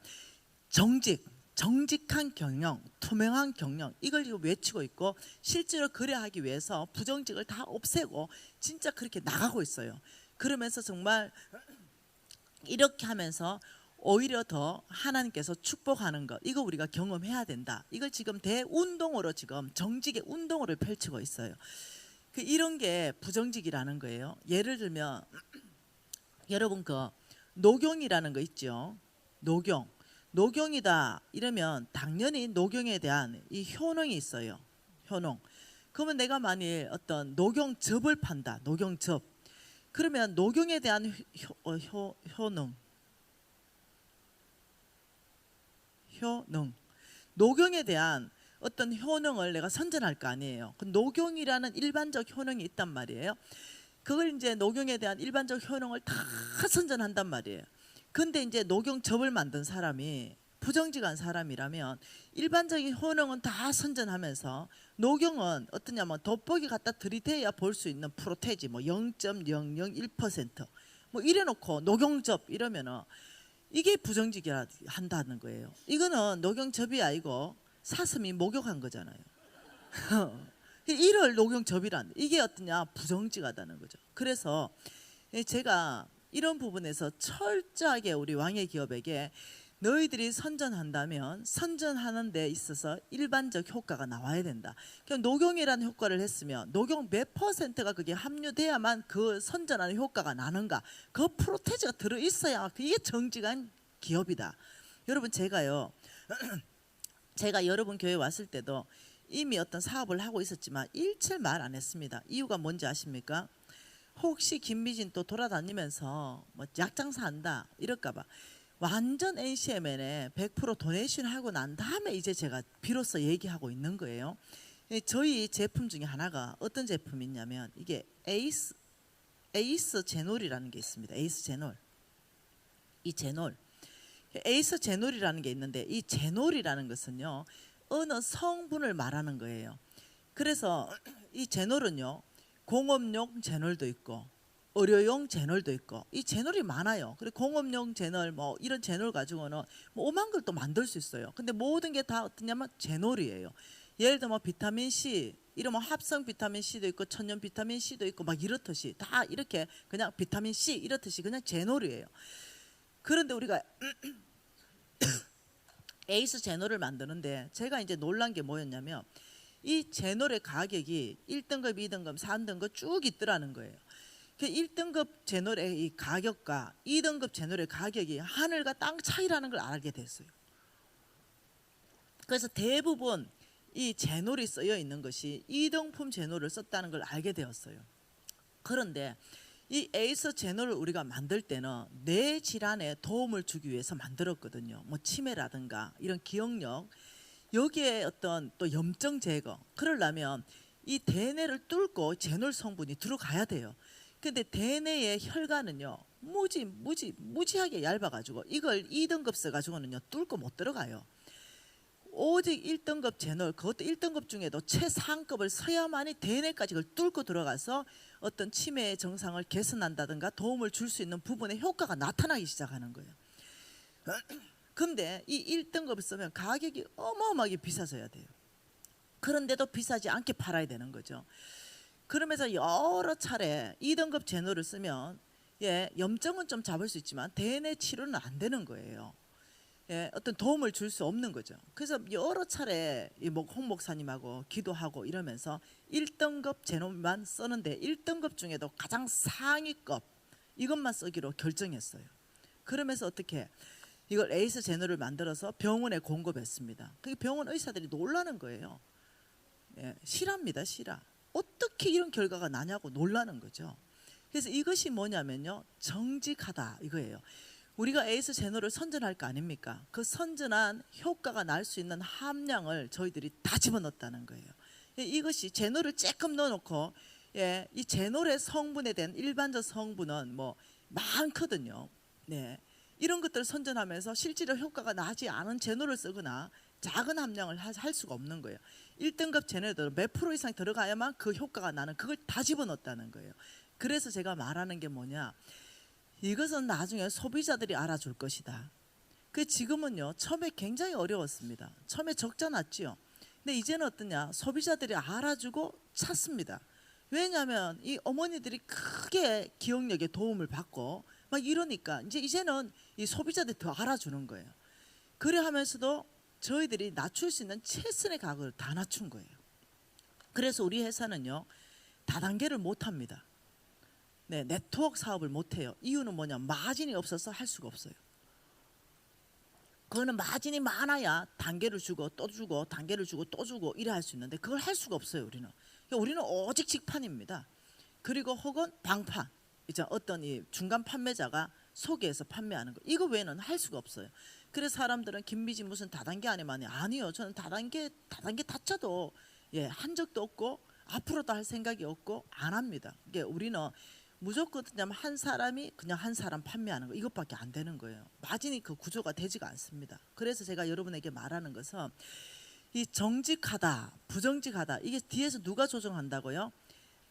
정직한 경영, 투명한 경영, 이걸 지금 외치고 있고, 실제로 그래야 하기 위해서 부정직을 다 없애고 진짜 그렇게 나가고 있어요. 그러면서 정말 이렇게 하면서 오히려 더 하나님께서 축복하는 것, 이거 우리가 경험해야 된다. 이걸 지금 대운동으로, 지금 정직의 운동으로 펼치고 있어요. 이런 게 부정직이라는 거예요. 예를 들면 여러분, 그 녹용이라는 거 있죠. 녹용이다 이러면 당연히 녹용에 대한 이 효능이 있어요. 효능. 그러면 내가 만일 어떤 녹용즙을 판다, 녹용즙, 그러면 녹용에 대한 효능, 녹용에 대한 어떤 효능을 내가 선전할 거 아니에요. 그 녹용이라는 일반적 효능이 있단 말이에요. 그걸 이제 녹용에 대한 일반적 효능을 다 선전한단 말이에요. 근데 이제 녹용즙을 만든 사람이 부정직한 사람이라면 일반적인 효능은 다 선전하면서 녹용은 어떠냐면 돋보기 갖다 들이대야 볼 수 있는 프로테이지 뭐 0.001% 뭐 이래놓고 녹용즙 이러면은 이게 부정직이라 한다는 거예요. 이거는 녹용즙이 아니고 사슴이 목욕한 거잖아요. 이를 녹용즙이란, 이게 어떠냐, 부정직하다는 거죠. 그래서 제가 이런 부분에서 철저하게 우리 왕의 기업에게 너희들이 선전한다면 선전하는 데 있어서 일반적 효과가 나와야 된다. 그럼 녹용이라는 효과를 했으면 녹용 몇 %가 그게 함유돼야만 그 선전하는 효과가 나는가? 그 프로테이지가 들어있어야 그게 정직한 기업이다. 여러분, 제가 여러분 교회 왔을 때도 이미 어떤 사업을 하고 있었지만 일체 말 안 했습니다. 이유가 뭔지 아십니까? 혹시 김미진 또 돌아다니면서 뭐 약장사 한다 이럴까 봐. 완전 NCMN에 100% 도네이션 하고 난 다음에 이제 제가 비로소 얘기하고 있는 거예요. 저희 제품 중에 하나가 어떤 제품이 있냐면 이게 에이스 제놀이라는 게 있습니다. 에이스 제놀. 이 제놀. 에이스 제놀이라는 게 있는데 이 제놀이라는 것은요. 어느 성분을 말하는 거예요. 그래서 이 제놀은요. 공업용 제놀도 있고 의료용 제놀도 있고 이 제놀이 많아요. 그리고 공업용 제놀 뭐 이런 제놀 가지고는 뭐 오만 걸 또 만들 수 있어요. 근데 모든 게 다 어떠냐면 제놀이에요. 예를 들면 비타민 C 이러면 합성 비타민 C도 있고 천연 비타민 C도 있고 막 이렇듯이 다 이렇게 그냥 비타민 C 이렇듯이 그냥 제놀이에요. 그런데 우리가 에이스 제놀을 만드는데 제가 이제 놀란 게 뭐였냐면 이 제놀의 가격이 1등급, 2등급, 3등급 쭉 있더라는 거예요. 그 1등급 제놀의 이 가격과 2등급 제놀의 가격이 하늘과 땅 차이라는 걸 알게 됐어요. 그래서 대부분 이 제놀이 쓰여 있는 것이 2등품 제놀을 썼다는 걸 알게 되었어요. 그런데 이 에이스 제놀을 우리가 만들 때는 뇌 질환에 도움을 주기 위해서 만들었거든요. 뭐 치매라든가 이런 기억력, 여기에 어떤 또 염증 제거, 그러려면 이 대뇌를 뚫고 제놀 성분이 들어가야 돼요. 근데 대뇌의 혈관은요 무지하게 얇아가지고 이걸 2등급 써가지고는요 뚫고 못 들어가요. 오직 1등급 제놀, 그것도 1등급 중에도 최상급을 써야만이 대뇌까지 그걸 뚫고 들어가서 어떤 치매의 증상을 개선한다든가 도움을 줄 수 있는 부분에 효과가 나타나기 시작하는 거예요. 근데 이 1등급을 쓰면 가격이 어마어마하게 비싸져야 돼요. 그런데도 비싸지 않게 팔아야 되는 거죠. 그러면서 여러 차례 2등급 제놀을 쓰면 염증은 좀 잡을 수 있지만 대뇌 치료는 안 되는 거예요. 어떤 도움을 줄 수 없는 거죠. 그래서 여러 차례 홍 목사님하고 기도하고 이러면서 1등급 제놀만 쓰는데 1등급 중에도 가장 상위급 이것만 쓰기로 결정했어요. 그러면서 어떻게 이걸 에이스 제놀을 만들어서 병원에 공급했습니다. 그게 병원 의사들이 놀라는 거예요. 실화입니다, 실화. 어떻게 이런 결과가 나냐고 놀라는 거죠. 그래서 이것이 뭐냐면요, 정직하다 이거예요. 우리가 에이스 제놀을 선전할 거 아닙니까? 그 선전한 효과가 날 수 있는 함량을 저희들이 다 집어넣었다는 거예요. 이것이 제놀을 조금 넣어놓고 이 제놀의 성분에 대한 일반적 성분은 뭐 많거든요. 이런 것들을 선전하면서 실제로 효과가 나지 않은 제놀을 쓰거나 작은 함량을 할 수가 없는 거예요. 1등급 제놀에도 몇 프로 이상 들어가야만 그 효과가 나는 그걸 다 집어넣었다는 거예요. 그래서 제가 말하는 게 뭐냐, 이것은 나중에 소비자들이 알아줄 것이다. 그 지금은요 처음에 굉장히 어려웠습니다. 처음에 적자 났지요. 근데 이제는 어떠냐, 소비자들이 알아주고 찾습니다. 왜냐하면 이 어머니들이 크게 기억력에 도움을 받고 막 이러니까 이제는 이 소비자들이 더 알아주는 거예요. 그래 하면서도 저희들이 낮출 수 있는 최선의 가격을 다 낮춘 거예요. 그래서 우리 회사는요 다단계를 못합니다. 네트워크 사업을 못해요. 이유는 뭐냐, 마진이 없어서 할 수가 없어요. 그거는 마진이 많아야 단계를 주고 또 주고 단계를 주고 또 주고 이래 할 수 있는데 그걸 할 수가 없어요. 우리는 오직 직판입니다. 그리고 혹은 방판, 이제 어떤 이 중간 판매자가 소개해서 판매하는 거, 이거 외에는 할 수가 없어요. 그래서 사람들은 김미지 무슨 다단계 아니면 아니요, 저는 다단계 다쳐도 한 적도 없고 앞으로도 할 생각이 없고 안 합니다. 이게 우리는 무조건 그냥 한 사람이 그냥 한 사람 판매하는 거, 이것밖에 안 되는 거예요. 마진이 그 구조가 되지가 않습니다. 그래서 제가 여러분에게 말하는 것은 이 정직하다 부정직하다, 이게 뒤에서 누가 조정한다고요?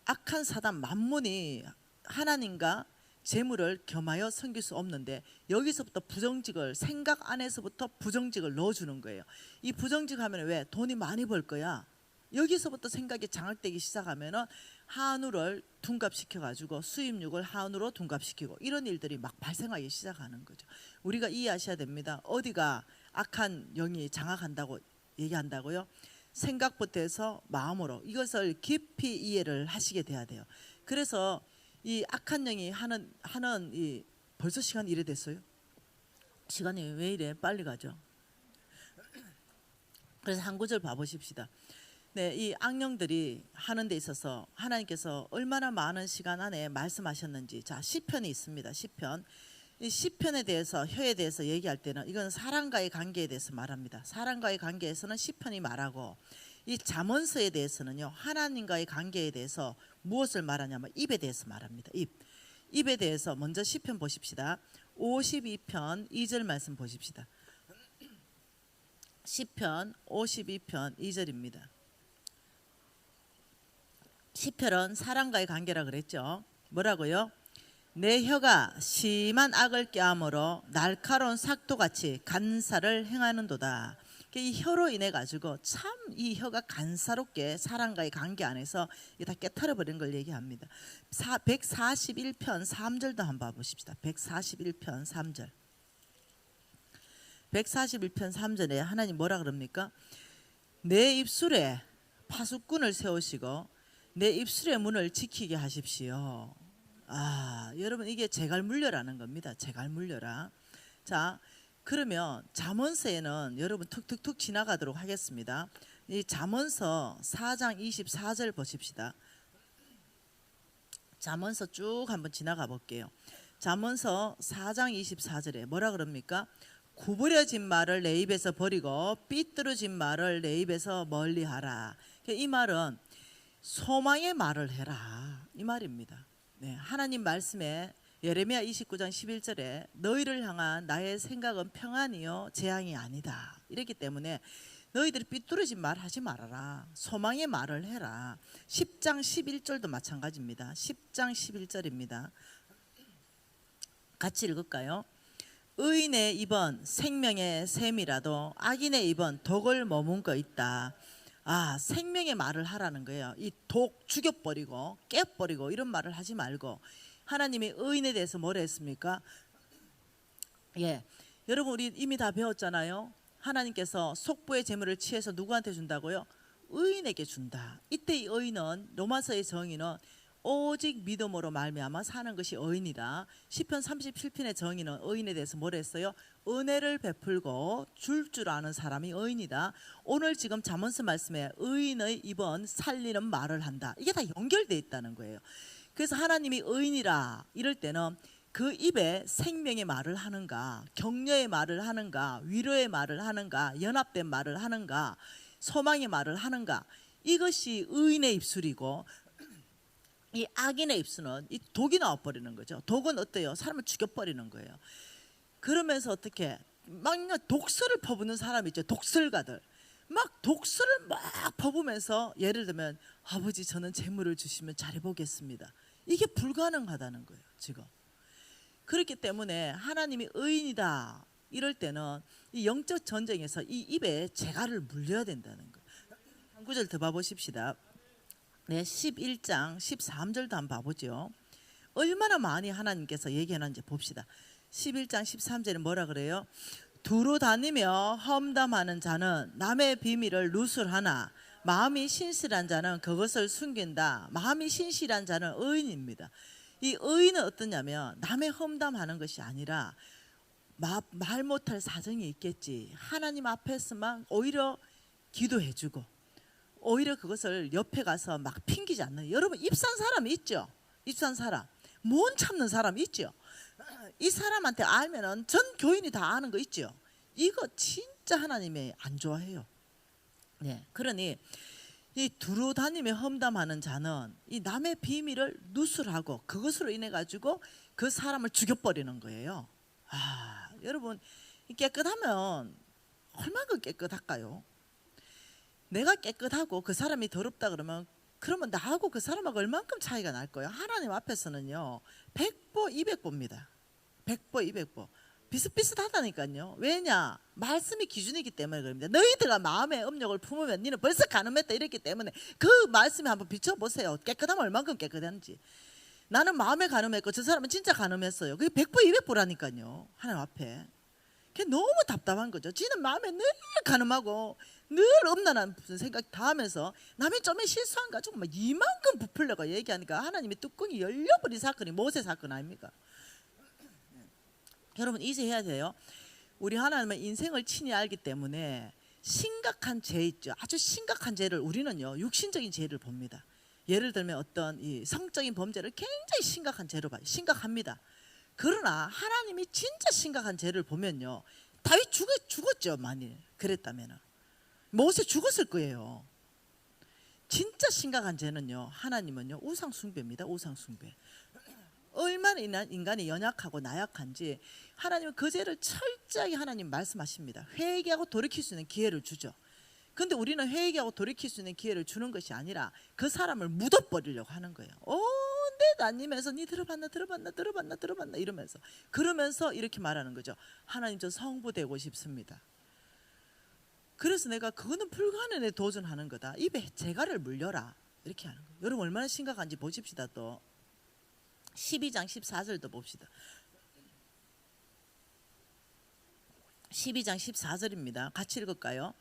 악한 사단 만문이 하나님과 재물을 겸하여 섬길 수 없는데 여기서부터 부정직을, 생각 안에서부터 부정직을 넣어주는 거예요. 이 부정직하면 왜? 돈이 많이 벌 거야. 여기서부터 생각이 장악되기 시작하면은 한우를 둔갑시켜 가지고 수입육을 한우로 둔갑시키고 이런 일들이 막 발생하기 시작하는 거죠. 우리가 이해하셔야 됩니다. 어디가 악한 영이 장악한다고 얘기한다고요? 생각부터 해서 마음으로 이것을 깊이 이해를 하시게 돼야 돼요. 그래서 이 악한 영이 하는 이 벌써 시간이 이래 됐어요? 시간이 왜 이래 빨리 가죠? 그래서 한 구절 봐보십시다. 이 악령들이 하는 데 있어서 하나님께서 얼마나 많은 시간 안에 말씀하셨는지, 자 시편이 있습니다. 시편 이 시편에 대해서 혀에 대해서 얘기할 때는 이건 사람과의 관계에 대해서 말합니다. 사람과의 관계에서는 시편이 말하고 이 잠언서에 대해서는요 하나님과의 관계에 대해서 무엇을 말하냐면 입에 대해서 말합니다. 입에 대해서 먼저 시편 보십시다. 52편 2절 말씀 보십시다. 시편 52편 2절입니다. 시편은 사람과의 관계라 그랬죠. 뭐라고요? 내 혀가 심한 악을 꾀함으로 날카로운 삭도같이 간사를 행하는도다. 이 혀로 인해 가지고 참 이 혀가 간사롭게 사람과의 관계 안에서 다 깨트려 버린 걸 얘기합니다. 141편 3절도 한번 봐보십시다. 141편 3절. 141편 3절에 하나님 뭐라 그럽니까? 내 입술에 파수꾼을 세우시고 내 입술의 문을 지키게 하십시오. 여러분 이게 제갈물려라는 겁니다. 제갈물려라. 자, 그러면 잠언서에는 여러분 툭툭툭 지나가도록 하겠습니다. 이 잠언서 4장 24절 보십시다. 잠언서 쭉 한번 지나가 볼게요. 잠언서 4장 24절에 뭐라 그럽니까? 구부려진 말을 내 입에서 버리고 삐뚤어진 말을 내 입에서 멀리하라. 이 말은 소망의 말을 해라 이 말입니다. 네, 하나님 말씀에 예레미야 29장 11절에 너희를 향한 나의 생각은 평안이요 재앙이 아니다. 이렇기 때문에 너희들이 삐뚤어진 말 하지 말아라. 소망의 말을 해라. 10장 11절도 마찬가지입니다. 10장 11절입니다. 같이 읽을까요? 의인의 입은 생명의 샘이라도 악인의 입은 독을 머문고 있다. 생명의 말을 하라는 거예요. 이 독 죽여버리고 깨버리고 이런 말을 하지 말고 하나님이 의인에 대해서 뭐라 했습니까? 여러분 우리 이미 다 배웠잖아요. 하나님께서 속부의 재물을 취해서 누구한테 준다고요? 의인에게 준다. 이때 이 의인은 로마서의 정의는 오직 믿음으로 말미암아 사는 것이 의인이다. 시편 37편의 정의는 의인에 대해서 뭐라 했어요? 은혜를 베풀고 줄 아는 사람이 의인이다. 오늘 지금 잠언서 말씀에 의인의 입은 살리는 말을 한다. 이게 다 연결되어 있다는 거예요. 그래서 하나님이 의인이라 이럴 때는 그 입에 생명의 말을 하는가, 격려의 말을 하는가, 위로의 말을 하는가, 연합된 말을 하는가, 소망의 말을 하는가, 이것이 의인의 입술이고 이 악인의 입술은 이 독이 나와버리는 거죠. 독은 어때요? 사람을 죽여버리는 거예요. 그러면서 어떻게 막 독설을 퍼부는 사람이 있죠. 독설가들 막 독설을 막 퍼부면서 예를 들면 아버지 저는 재물을 주시면 잘해보겠습니다. 이게 불가능하다는 거예요 지금. 그렇기 때문에 하나님이 의인이다 이럴 때는 이 영적 전쟁에서 이 입에 재갈을 물려야 된다는 거예요. 한 구절 더 봐보십시다. 네, 11장 13절도 한번 봐보죠. 얼마나 많이 하나님께서 얘기하는지 봅시다. 11장 13절에 뭐라 그래요? 두루 다니며 험담하는 자는 남의 비밀을 누설하나 마음이 신실한 자는 그것을 숨긴다. 마음이 신실한 자는 의인입니다. 이 의인은 어떠냐면 남의 험담하는 것이 아니라 말 못할 사정이 있겠지. 하나님 앞에서만 오히려 기도해주고 오히려 그것을 옆에 가서 막 핑기지 않는. 여러분 입산 사람이 있죠. 입산 사람 못 참는 사람이 있죠. 이 사람한테 알면은 전 교인이 다 아는 거 있죠. 이거 진짜 하나님이 안 좋아해요. 네, 그러니 이 두루 다니며 험담하는 자는 이 남의 비밀을 누설하고 그것으로 인해 가지고 그 사람을 죽여버리는 거예요. 여러분 깨끗하면 얼마나 깨끗할까요? 내가 깨끗하고 그 사람이 더럽다 그러면 나하고 그 사람하고 얼만큼 차이가 날 거예요. 하나님 앞에서는요 100보 200보입니다. 100보 200보 비슷비슷하다니까요. 왜냐? 말씀이 기준이기 때문에 그럽니다. 너희들아 마음의 음욕을 품으면 너는 벌써 간음했다 이랬기 때문에 그 말씀에 한번 비춰보세요. 깨끗하면 얼만큼 깨끗한지. 나는 마음에 간음했고 저 사람은 진짜 간음했어요. 그게 100보 200보라니까요. 하나님 앞에. 그게 너무 답답한 거죠. 지는 마음에 늘 간음하고 늘 음란한 무슨 생각 다 하면서 남이 좀 실수한 가지고 막 이만큼 부풀려가 얘기하니까 하나님이 뚜껑이 열려버린 사건이 모세 사건 아닙니까? 여러분 이제 해야 돼요. 우리 하나님은 인생을 친히 알기 때문에 심각한 죄 있죠. 아주 심각한 죄를 우리는요 육신적인 죄를 봅니다. 예를 들면 어떤 이 성적인 범죄를 굉장히 심각한 죄로 봐요. 심각합니다. 그러나 하나님이 진짜 심각한 죄를 보면요, 다윗 죽었죠. 만일 그랬다면 모세 죽었을 거예요. 진짜 심각한 죄는요, 하나님은요 우상 숭배입니다. 우상 숭배. 얼마나 인간이 연약하고 나약한지 하나님은 그 죄를 철저하게 하나님 말씀하십니다. 회개하고 돌이킬 수 있는 기회를 주죠. 근데 우리는 회개하고 돌이킬 수 있는 기회를 주는 것이 아니라 그 사람을 묻어버리려고 하는 거예요. 내 나님에서 니 들어봤나 이러면서 그러면서 이렇게 말하는 거죠. 하나님, 저 성부되고 싶습니다. 그래서 내가 그거는 불가능에 도전하는 거다. 입에 재갈을 물려라 이렇게 하는 거예요. 여러분 얼마나 심각한지 보십시다. 또 12장 14절도 봅시다. 12장 14절입니다. 같이 읽을까요?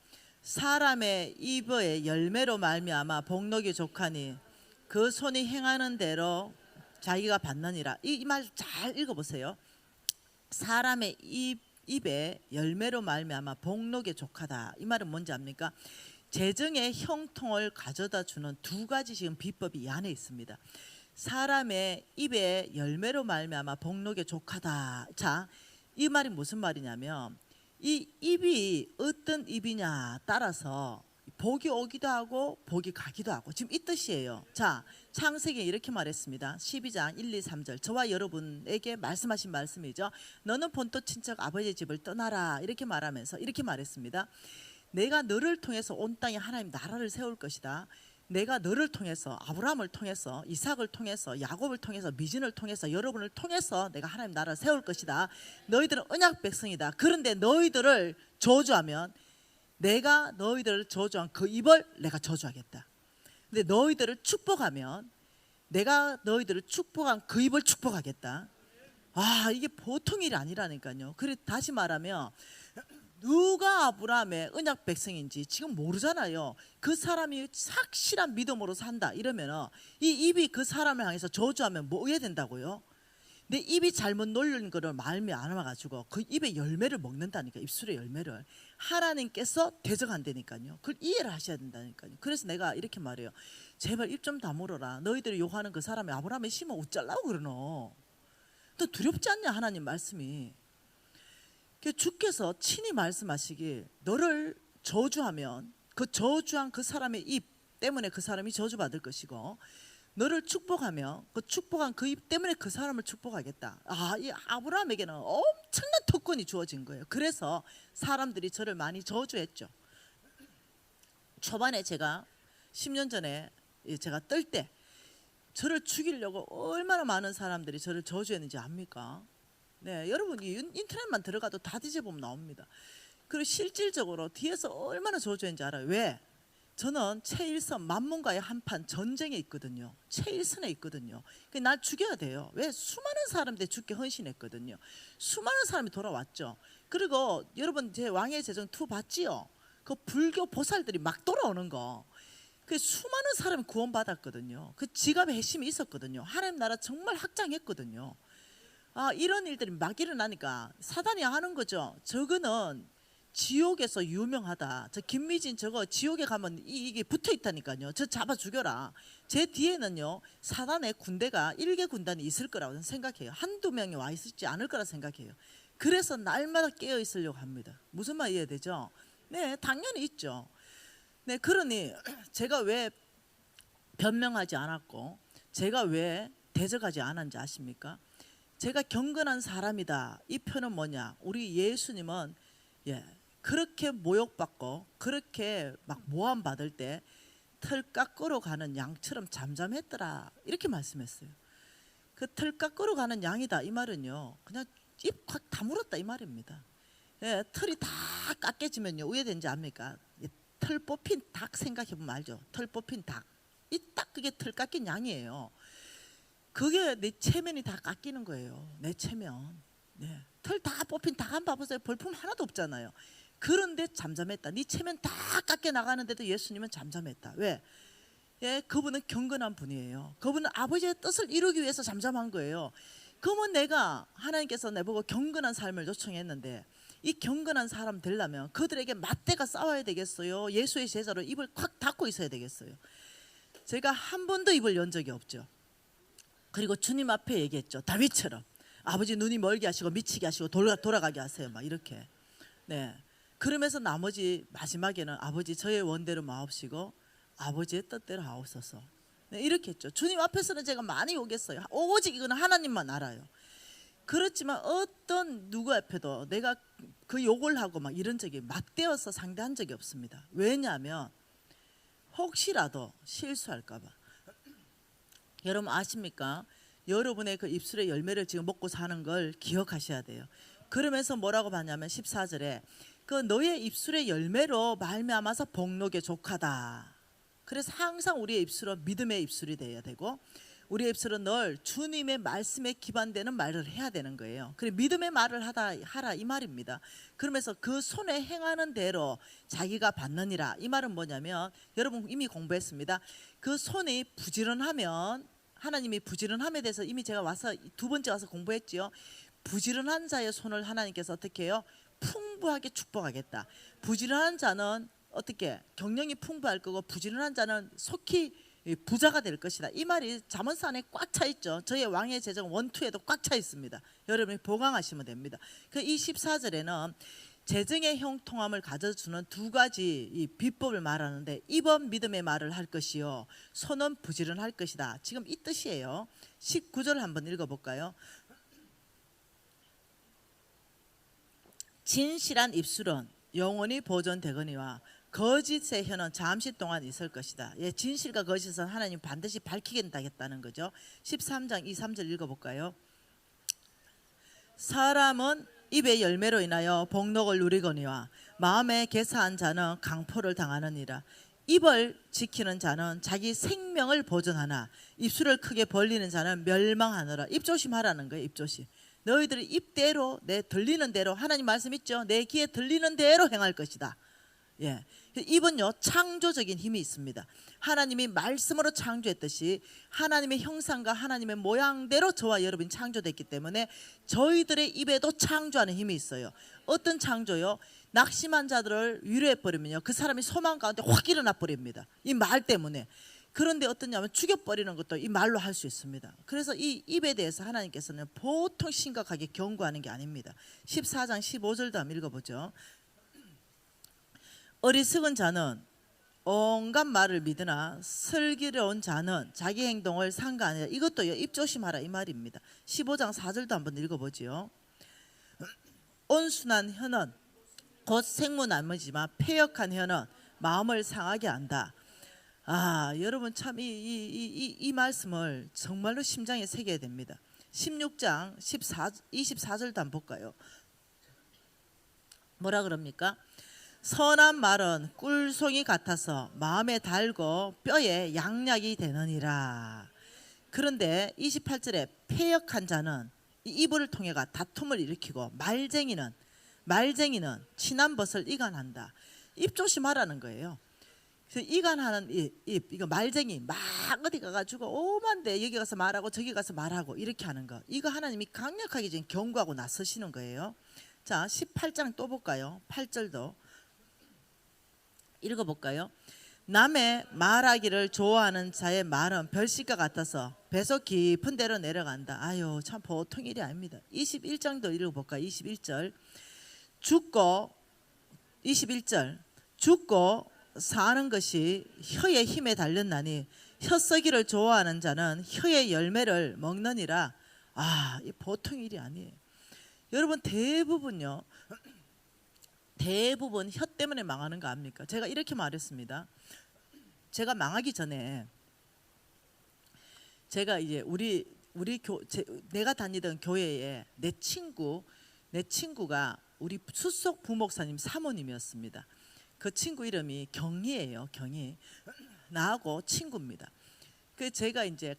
사람의 입의 열매로 말미암아 복록이 족하니 그 손이 행하는 대로 자기가 받느니라. 이 말 잘 읽어보세요. 사람의 입의 열매로 말미암아 복록이 족하다. 이 말은 뭔지 압니까? 재정의 형통을 가져다 주는 두 가지 지금 비법이 이 안에 있습니다. 사람의 입의 열매로 말미암아 복록이 족하다. 자, 이 말이 무슨 말이냐면 이 입이 어떤 입이냐 따라서 복이 오기도 하고 복이 가기도 하고 지금 이 뜻이에요. 자, 창세기에 이렇게 말했습니다. 12장 1, 2, 3절 저와 여러분에게 말씀하신 말씀이죠. 너는 본토 친척 아버지의 집을 떠나라 이렇게 말하면서 이렇게 말했습니다. 내가 너를 통해서 온 땅에 하나님 나라를 세울 것이다. 내가 너를 통해서 아브라함을 통해서 이삭을 통해서 야곱을 통해서 미진을 통해서 여러분을 통해서 내가 하나님 나라를 세울 것이다. 너희들은 언약 백성이다. 그런데 너희들을 저주하면 내가 너희들을 저주한 그 입을 내가 저주하겠다. 근데 너희들을 축복하면 내가 너희들을 축복한 그 입을 축복하겠다. 아, 이게 보통 일이 아니라니까요. 그래 다시 말하면 누가 아브라함의 언약 백성인지 지금 모르잖아요. 그 사람이 확실한 믿음으로 산다 이러면 이 입이 그 사람을 향해서 저주하면 뭐 해야 된다고요? 내 입이 잘못 놀린 거를 마음이 안 와가지고 그 입의 열매를 먹는다니까. 입술의 열매를 하나님께서 대적한다니까요. 그걸 이해를 하셔야 된다니까요. 그래서 내가 이렇게 말해요. 제발 입 좀 다물어라. 너희들이 욕하는 그 사람이 아브라함의 심을 어쩌려고 그러노? 너 두렵지 않냐 하나님 말씀이. 주께서 친히 말씀하시길 너를 저주하면 그 저주한 그 사람의 입 때문에 그 사람이 저주받을 것이고 너를 축복하면 그 축복한 그 입 때문에 그 사람을 축복하겠다. 아, 이 아브라함에게는 엄청난 특권이 주어진 거예요. 그래서 사람들이 저를 많이 저주했죠. 초반에 제가 10년 전에 제가 뜰 때 저를 죽이려고 얼마나 많은 사람들이 저를 저주했는지 압니까? 네, 여러분이 인터넷만 들어가도 다 뒤져보면 나옵니다. 그리고 실질적으로 뒤에서 얼마나 저주했는지 알아요. 왜? 저는 최일선 만문과의 한판 전쟁에 있거든요. 최일선에 있거든요. 날 죽여야 돼요. 왜? 수많은 사람들이 죽게 헌신했거든요. 수많은 사람이 돌아왔죠. 그리고 여러분 제 왕의 제정 2 봤지요? 그 불교 보살들이 막 돌아오는 거. 그 수많은 사람이 구원받았거든요. 그 지갑에 핵심이 있었거든요. 하나님 나라 정말 확장했거든요. 아, 이런 일들이 막 일어나니까 사단이 하는 거죠. 저거는 지옥에서 유명하다. 저 김미진 저거 지옥에 가면 이게 붙어 있다니까요. 저 잡아 죽여라. 제 뒤에는요 사단의 군대가 1개 군단이 있을 거라고 생각해요. 한두 명이 와 있을지 않을 거라 생각해요. 그래서 날마다 깨어 있으려고 합니다. 무슨 말 이해되죠? 네, 당연히 있죠. 네, 그러니 제가 왜 변명하지 않았고 제가 왜 대적하지 않았는지 아십니까? 제가 경건한 사람이다. 이 표는 뭐냐? 우리 예수님은 그렇게 모욕받고 그렇게 막 모함받을 때 털 깎으러 가는 양처럼 잠잠했더라. 이렇게 말씀했어요. 그 털 깎으러 가는 양이다. 이 말은요 그냥 입 확 다물었다 이 말입니다. 털이 다 깎여지면요 우회된지 압니까? 털 뽑힌 닭 생각해보면 알죠. 털 뽑힌 닭. 이 딱 그게 털 깎인 양이에요. 그게 내 체면이 다 깎이는 거예요. 내 체면. 네. 털 다 뽑힌 닭 한 번 봐보세요. 볼품 하나도 없잖아요. 그런데 잠잠했다. 네 체면 다 깎여 나가는데도 예수님은 잠잠했다. 왜? 그분은 경건한 분이에요. 그분은 아버지의 뜻을 이루기 위해서 잠잠한 거예요. 그러면 내가 하나님께서 내보고 경건한 삶을 요청했는데 이 경건한 사람 되려면 그들에게 맞대가 싸워야 되겠어요? 예수의 제자로 입을 콱 닫고 있어야 되겠어요? 제가 한 번도 입을 연 적이 없죠. 그리고 주님 앞에 얘기했죠. 다윗처럼 아버지 눈이 멀게 하시고 미치게 하시고 돌아가게 하세요. 막 이렇게. 네. 그러면서 나머지 마지막에는 아버지 저의 원대로 마옵시고 아버지의 뜻대로 하옵소서. 네, 이렇게 했죠. 주님 앞에서는 제가 많이 오겠어요. 오직 이거는 하나님만 알아요. 그렇지만 어떤 누구 앞에도 내가 그 욕을 하고 막 이런 적이 맞대어서 상대한 적이 없습니다. 왜냐하면 혹시라도 실수할까 봐. 여러분 아십니까? 여러분의 그 입술의 열매를 지금 먹고 사는 걸 기억하셔야 돼요. 그러면서 뭐라고 하냐면 14절에 그 너의 입술의 열매로 말미암아서 복록의 족하다. 그래서 항상 우리의 입술은 믿음의 입술이 돼야 되고 우리의 입술은 늘 주님의 말씀에 기반되는 말을 해야 되는 거예요. 그래 믿음의 말을 하라 이 말입니다. 그러면서 그 손에 행하는 대로 자기가 받느니라. 이 말은 뭐냐면 여러분 이미 공부했습니다. 그 손이 부지런하면 하나님이 부지런함에 대해서 이미 제가 와서 두 번째 와서 공부했지요. 부지런한 자의 손을 하나님께서 어떻게 해요? 풍부하게 축복하겠다. 부지런한 자는 어떻게 경영이 풍부할 거고 부지런한 자는 속히 부자가 될 것이다. 이 말이 잠언서 안에 꽉 차 있죠. 저의 왕의 제정 1, 2에도 꽉 차 있습니다. 여러분이 보강하시면 됩니다. 그 24절에는 재정의 형통함을 가져주는 두 가지 이 비법을 말하는데 입은 믿음의 말을 할 것이요 손은 부지런할 것이다. 지금 이 뜻이에요. 19절 한번 읽어볼까요? 진실한 입술은 영원히 보존되거니와 거짓의 혀는 잠시 동안 있을 것이다. 예, 진실과 거짓은 하나님 반드시 밝히겠다는 거죠. 13장 2, 3절 읽어볼까요? 사람은 입의 열매로 인하여 복록을 누리거니와 마음에 개사한 자는 강포를 당하느니라. 입을 지키는 자는 자기 생명을 보존하나 입술을 크게 벌리는 자는 멸망하느라. 입 조심하라는 거예요. 입 조심. 너희들이 입대로 내 들리는 대로 하나님 말씀 있죠. 내 귀에 들리는 대로 행할 것이다. 예, 입은요 창조적인 힘이 있습니다. 하나님이 말씀으로 창조했듯이 하나님의 형상과 하나님의 모양대로 저와 여러분이 창조됐기 때문에 저희들의 입에도 창조하는 힘이 있어요. 어떤 창조요? 낙심한 자들을 위로해버리면요 그 사람이 소망 가운데 확 일어나 버립니다. 이 말 때문에. 그런데 어떠냐면 죽여버리는 것도 이 말로 할 수 있습니다. 그래서 이 입에 대해서 하나님께서는 보통 심각하게 경고하는 게 아닙니다. 14장 15절도 한번 읽어보죠. 어리석은 자는 온갖 말을 믿으나 슬기로운 자는 자기 행동을 상관하니라. 이것도 입 조심하라 이 말입니다. 15장 4절도 한번 읽어보지요. 온순한 혀는 곧 생무나무지만 패역한 혀는 마음을 상하게 한다. 아, 여러분 참 이 말씀을 정말로 심장에 새겨야 됩니다. 16장 24절도 한번 볼까요? 뭐라 그럽니까? 선한 말은 꿀송이 같아서 마음에 달고 뼈에 양약이 되느니라. 그런데 28절에 패역한 자는 이 입을 통해가 다툼을 일으키고 말쟁이는 친한 벗을 이간한다. 입 조심하라는 거예요. 그래서 이간하는 이거 말쟁이 막 어디 가가지고 오만데 여기 가서 말하고 저기 가서 말하고 이렇게 하는 거. 이거 하나님이 강력하게 지금 경고하고 나서시는 거예요. 자 18장 또 볼까요? 8절도 읽어볼까요? 남의 말하기를 좋아하는 자의 말은 별식과 같아서 배속 깊은 데로 내려간다. 아유 참 보통 일이 아닙니다. 21장도 읽어볼까요? 21절 죽고 21절 죽고 사는 것이 혀의 힘에 달렸나니 혀쓰기를 좋아하는 자는 혀의 열매를 먹느니라. 아, 이 보통 일이 아니에요. 여러분 대부분 혀 때문에 망하는 거 압니까? 제가 이렇게 말했습니다. 제가 망하기 전에 제가 이제 내가 다니던 교회에 내 친구가 우리 수석 부목사님 사모님이었습니다. 그 친구 이름이 경희예요. 경희. 나하고 친구입니다. 그 제가 이제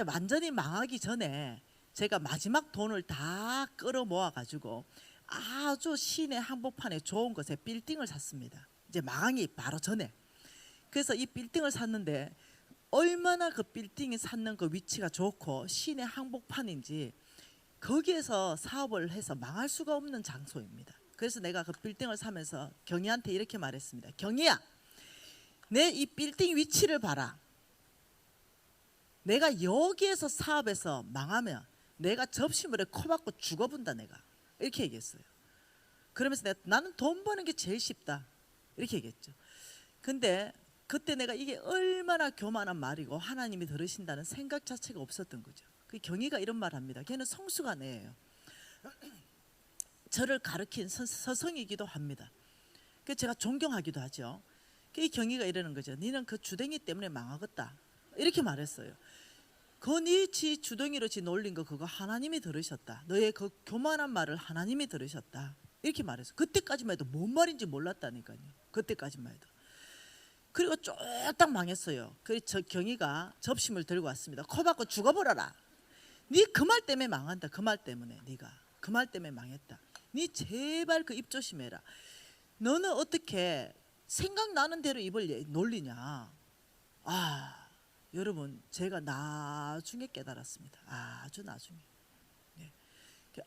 완전히 망하기 전에 제가 마지막 돈을 다 끌어 모아 가지고 아주 시내 한복판에 좋은 곳에 빌딩을 샀습니다. 이제 망하기 바로 전에. 그래서 이 빌딩을 샀는데 얼마나 그 빌딩이 샀는 그 위치가 좋고 시내 한복판인지 거기에서 사업을 해서 망할 수가 없는 장소입니다. 그래서 내가 그 빌딩을 사면서 경희한테 이렇게 말했습니다. 경희야, 내 이 빌딩 위치를 봐라. 내가 여기에서 사업해서 망하면 내가 접시물에 코 박고 죽어본다 내가. 이렇게 얘기했어요. 그러면서 나는 돈 버는 게 제일 쉽다. 이렇게 얘기했죠. 근데 그때 내가 이게 얼마나 교만한 말이고 하나님이 들으신다는 생각 자체가 없었던 거죠. 그 경희가 이런 말 합니다. 걔는 성수가네예요. 저를 가르친 서성이기도 합니다. 그 제가 존경하기도 하죠. 이 경희가 이러는 거죠. 니는 그 주댕이 때문에 망하겠다. 이렇게 말했어요. 네 지 주댕이로 지 놀린 거 그거 하나님이 들으셨다. 너의 그 교만한 말을 하나님이 들으셨다. 이렇게 말했어요. 그때까지만 해도 뭔 말인지 몰랐다니까요. 그때까지만 해도. 그리고 쫄딱 망했어요. 그래서 저 경희가 접시물 들고 왔습니다. 코 박고 죽어버려라. 네 그 말 때문에 망한다. 그 말 때문에 네가 그 말 때문에 망했다. 네 제발 그 입 조심해라. 너는 어떻게 생각나는 대로 입을 놀리냐. 아, 여러분 제가 나중에 깨달았습니다. 아주 나중에. 네.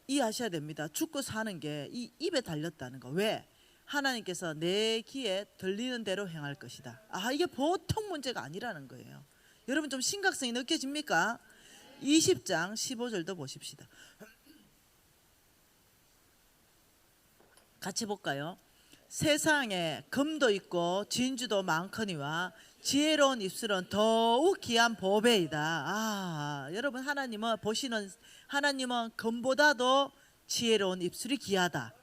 이해하셔야 됩니다. 죽고 사는 게 이 입에 달렸다는 거. 왜? 하나님께서 내 귀에 들리는 대로 행할 것이다. 이게 보통 문제가 아니라는 거예요. 여러분 좀 심각성이 느껴집니까? 20장 15절도 보십시다. 같이 볼까요? 세상에 금도 있고 진주도 많거니와 지혜로운 입술은 더욱 귀한 보배이다. 여러분 하나님은 보시는 하나님은 금보다도 지혜로운 입술이 귀하다.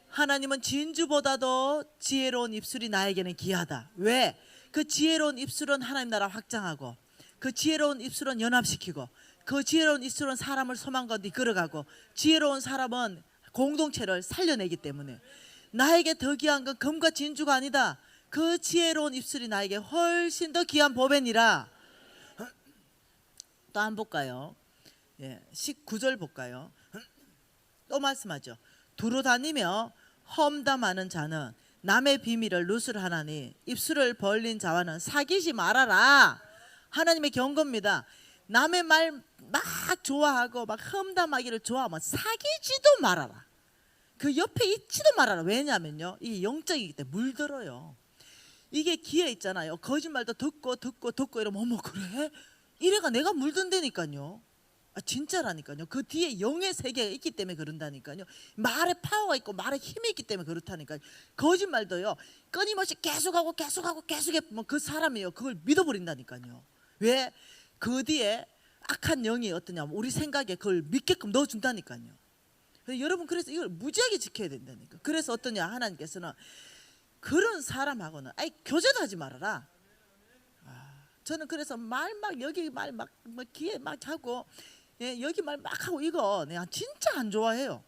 하나님은 진주보다도 지혜로운 입술이 나에게는 귀하다. 왜? 그 지혜로운 입술은 하나님 나라 확장하고, 그 지혜로운 입술은 연합시키고, 그 지혜로운 입술은 사람을 소망 가운데 이끌어가고, 지혜로운 사람은 공동체를 살려내기 때문에 나에게 더 귀한 건 금과 진주가 아니다. 그 지혜로운 입술이 나에게 훨씬 더 귀한 보배니라. 또 한 번 볼까요? 19절 볼까요? 또 말씀하죠. 두루 다니며 험담하는 자는 남의 비밀을 누설하나니 입술을 벌린 자와는 사귀지 말아라. 하나님의 경고입니다. 남의 말 막 좋아하고 막 험담하기를 좋아하면 사귀지도 말아라. 그 옆에 있지도 말아라. 왜냐면요, 이 영적이기 때문에 물들어요. 이게 기회 있잖아요. 거짓말도 듣고 이러면 어머 그래? 이래가 내가 물든다니까요. 진짜라니까요. 그 뒤에 영의 세계가 있기 때문에 그런다니까요. 말에 파워가 있고 말에 힘이 있기 때문에 그렇다니까요. 거짓말도요, 끊임없이 계속하고 해보면 그 사람이요, 그걸 믿어버린다니까요. 왜? 그 뒤에 악한 영이 어떠냐면 우리 생각에 그걸 믿게끔 넣어준다니까요. 여러분 그래서 이걸 무지하게 지켜야 된다니까. 그래서 어떠냐, 하나님께서는 그런 사람하고는 교제도 하지 말아라. 저는 그래서 말 막 여기 말 막 귀에 막 하고, 여기 말 막 하고 이거 내가 진짜 안 좋아해요.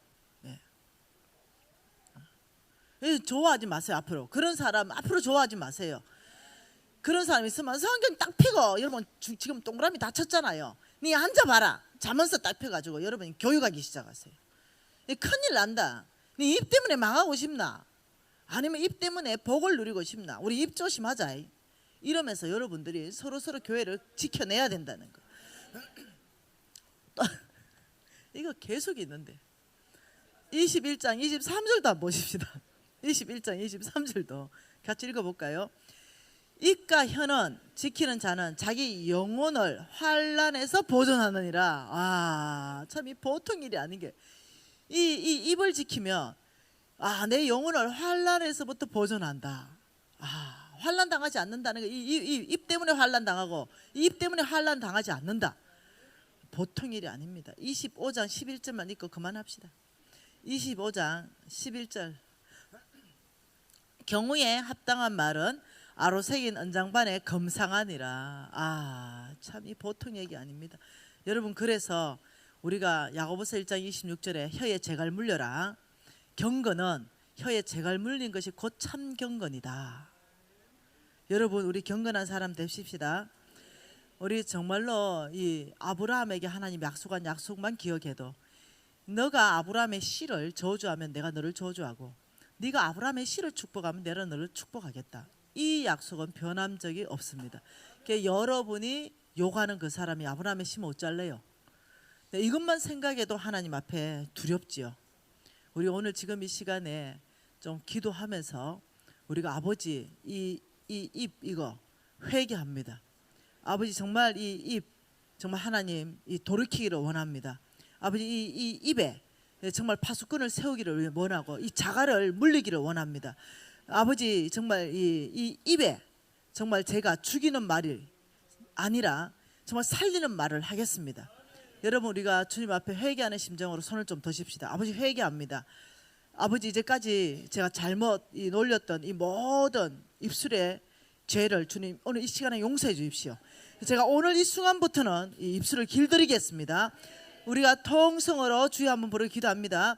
좋아하지 마세요. 앞으로 그런 사람 앞으로 좋아하지 마세요. 그런 사람 있으면 성경 딱 펴고, 여러분 지금 동그라미 다 쳤잖아요. 네 앉아봐라. 자면서 딱 펴가지고 여러분 교육하기 시작하세요. 큰일 난다. 네 입 때문에 망하고 싶나? 아니면 입 때문에 복을 누리고 싶나? 우리 입 조심하자. 이러면서 여러분들이 서로 교회를 지켜내야 된다는 거. 이거 계속 있는데 21장 23절도 한번 보십시다. 21장 23절도 같이 읽어볼까요? 입과 혀는 지키는 자는 자기 영혼을 환난에서 보존하느니라. 참 이 보통 일이 아닌 게, 이 입을 지키면 내 영혼을 환난에서부터 보존한다. 환난 당하지 않는다는 거. 입 때문에 환난 당하고 입 때문에 환난 당하지 않는다. 보통 일이 아닙니다. 25장 11절만 읽고 그만합시다. 25장 11절. 경우에 합당한 말은 아로새긴 언장반에 검상하니라. 참 이 보통 얘기 아닙니다. 여러분 그래서 우리가 야고보서 1장 26절에 혀에 재갈 물려라. 경건은 혀에 재갈 물린 것이 곧 참 경건이다. 여러분 우리 경건한 사람 되십시다. 우리 정말로 이 아브라함에게 하나님 약속한 약속만 기억해도, 너가 아브라함의 씨를 저주하면 내가 너를 저주하고, 네가 아브라함의 씨를 축복하면 내가 너를 축복하겠다. 이 약속은 변한 적이 없습니다. 그러니까 여러분이 욕하는 그 사람이 아브라함의 씨면 어쩔래요? 이것만 생각해도 하나님 앞에 두렵지요. 우리 오늘 지금 이 시간에 좀 기도하면서 우리가 아버지 이 입 이거 회개합니다. 아버지 정말 이 입 정말 하나님 이 돌이키기를 원합니다. 아버지 이 입에 정말 파수꾼을 세우기를 원하고 이 자갈을 물리기를 원합니다. 아버지 정말 이 입에 정말 제가 죽이는 말이 아니라 정말 살리는 말을 하겠습니다. 여러분 우리가 주님 앞에 회개하는 심정으로 손을 좀 드십시다. 아버지 회개합니다. 아버지 이제까지 제가 잘못 놀렸던 이 모든 입술의 죄를 주님 오늘 이 시간에 용서해 주십시오. 제가 오늘 이 순간부터는 이 입술을 길들이겠습니다. 우리가 통성으로 주여 한번 부르고 기도합니다.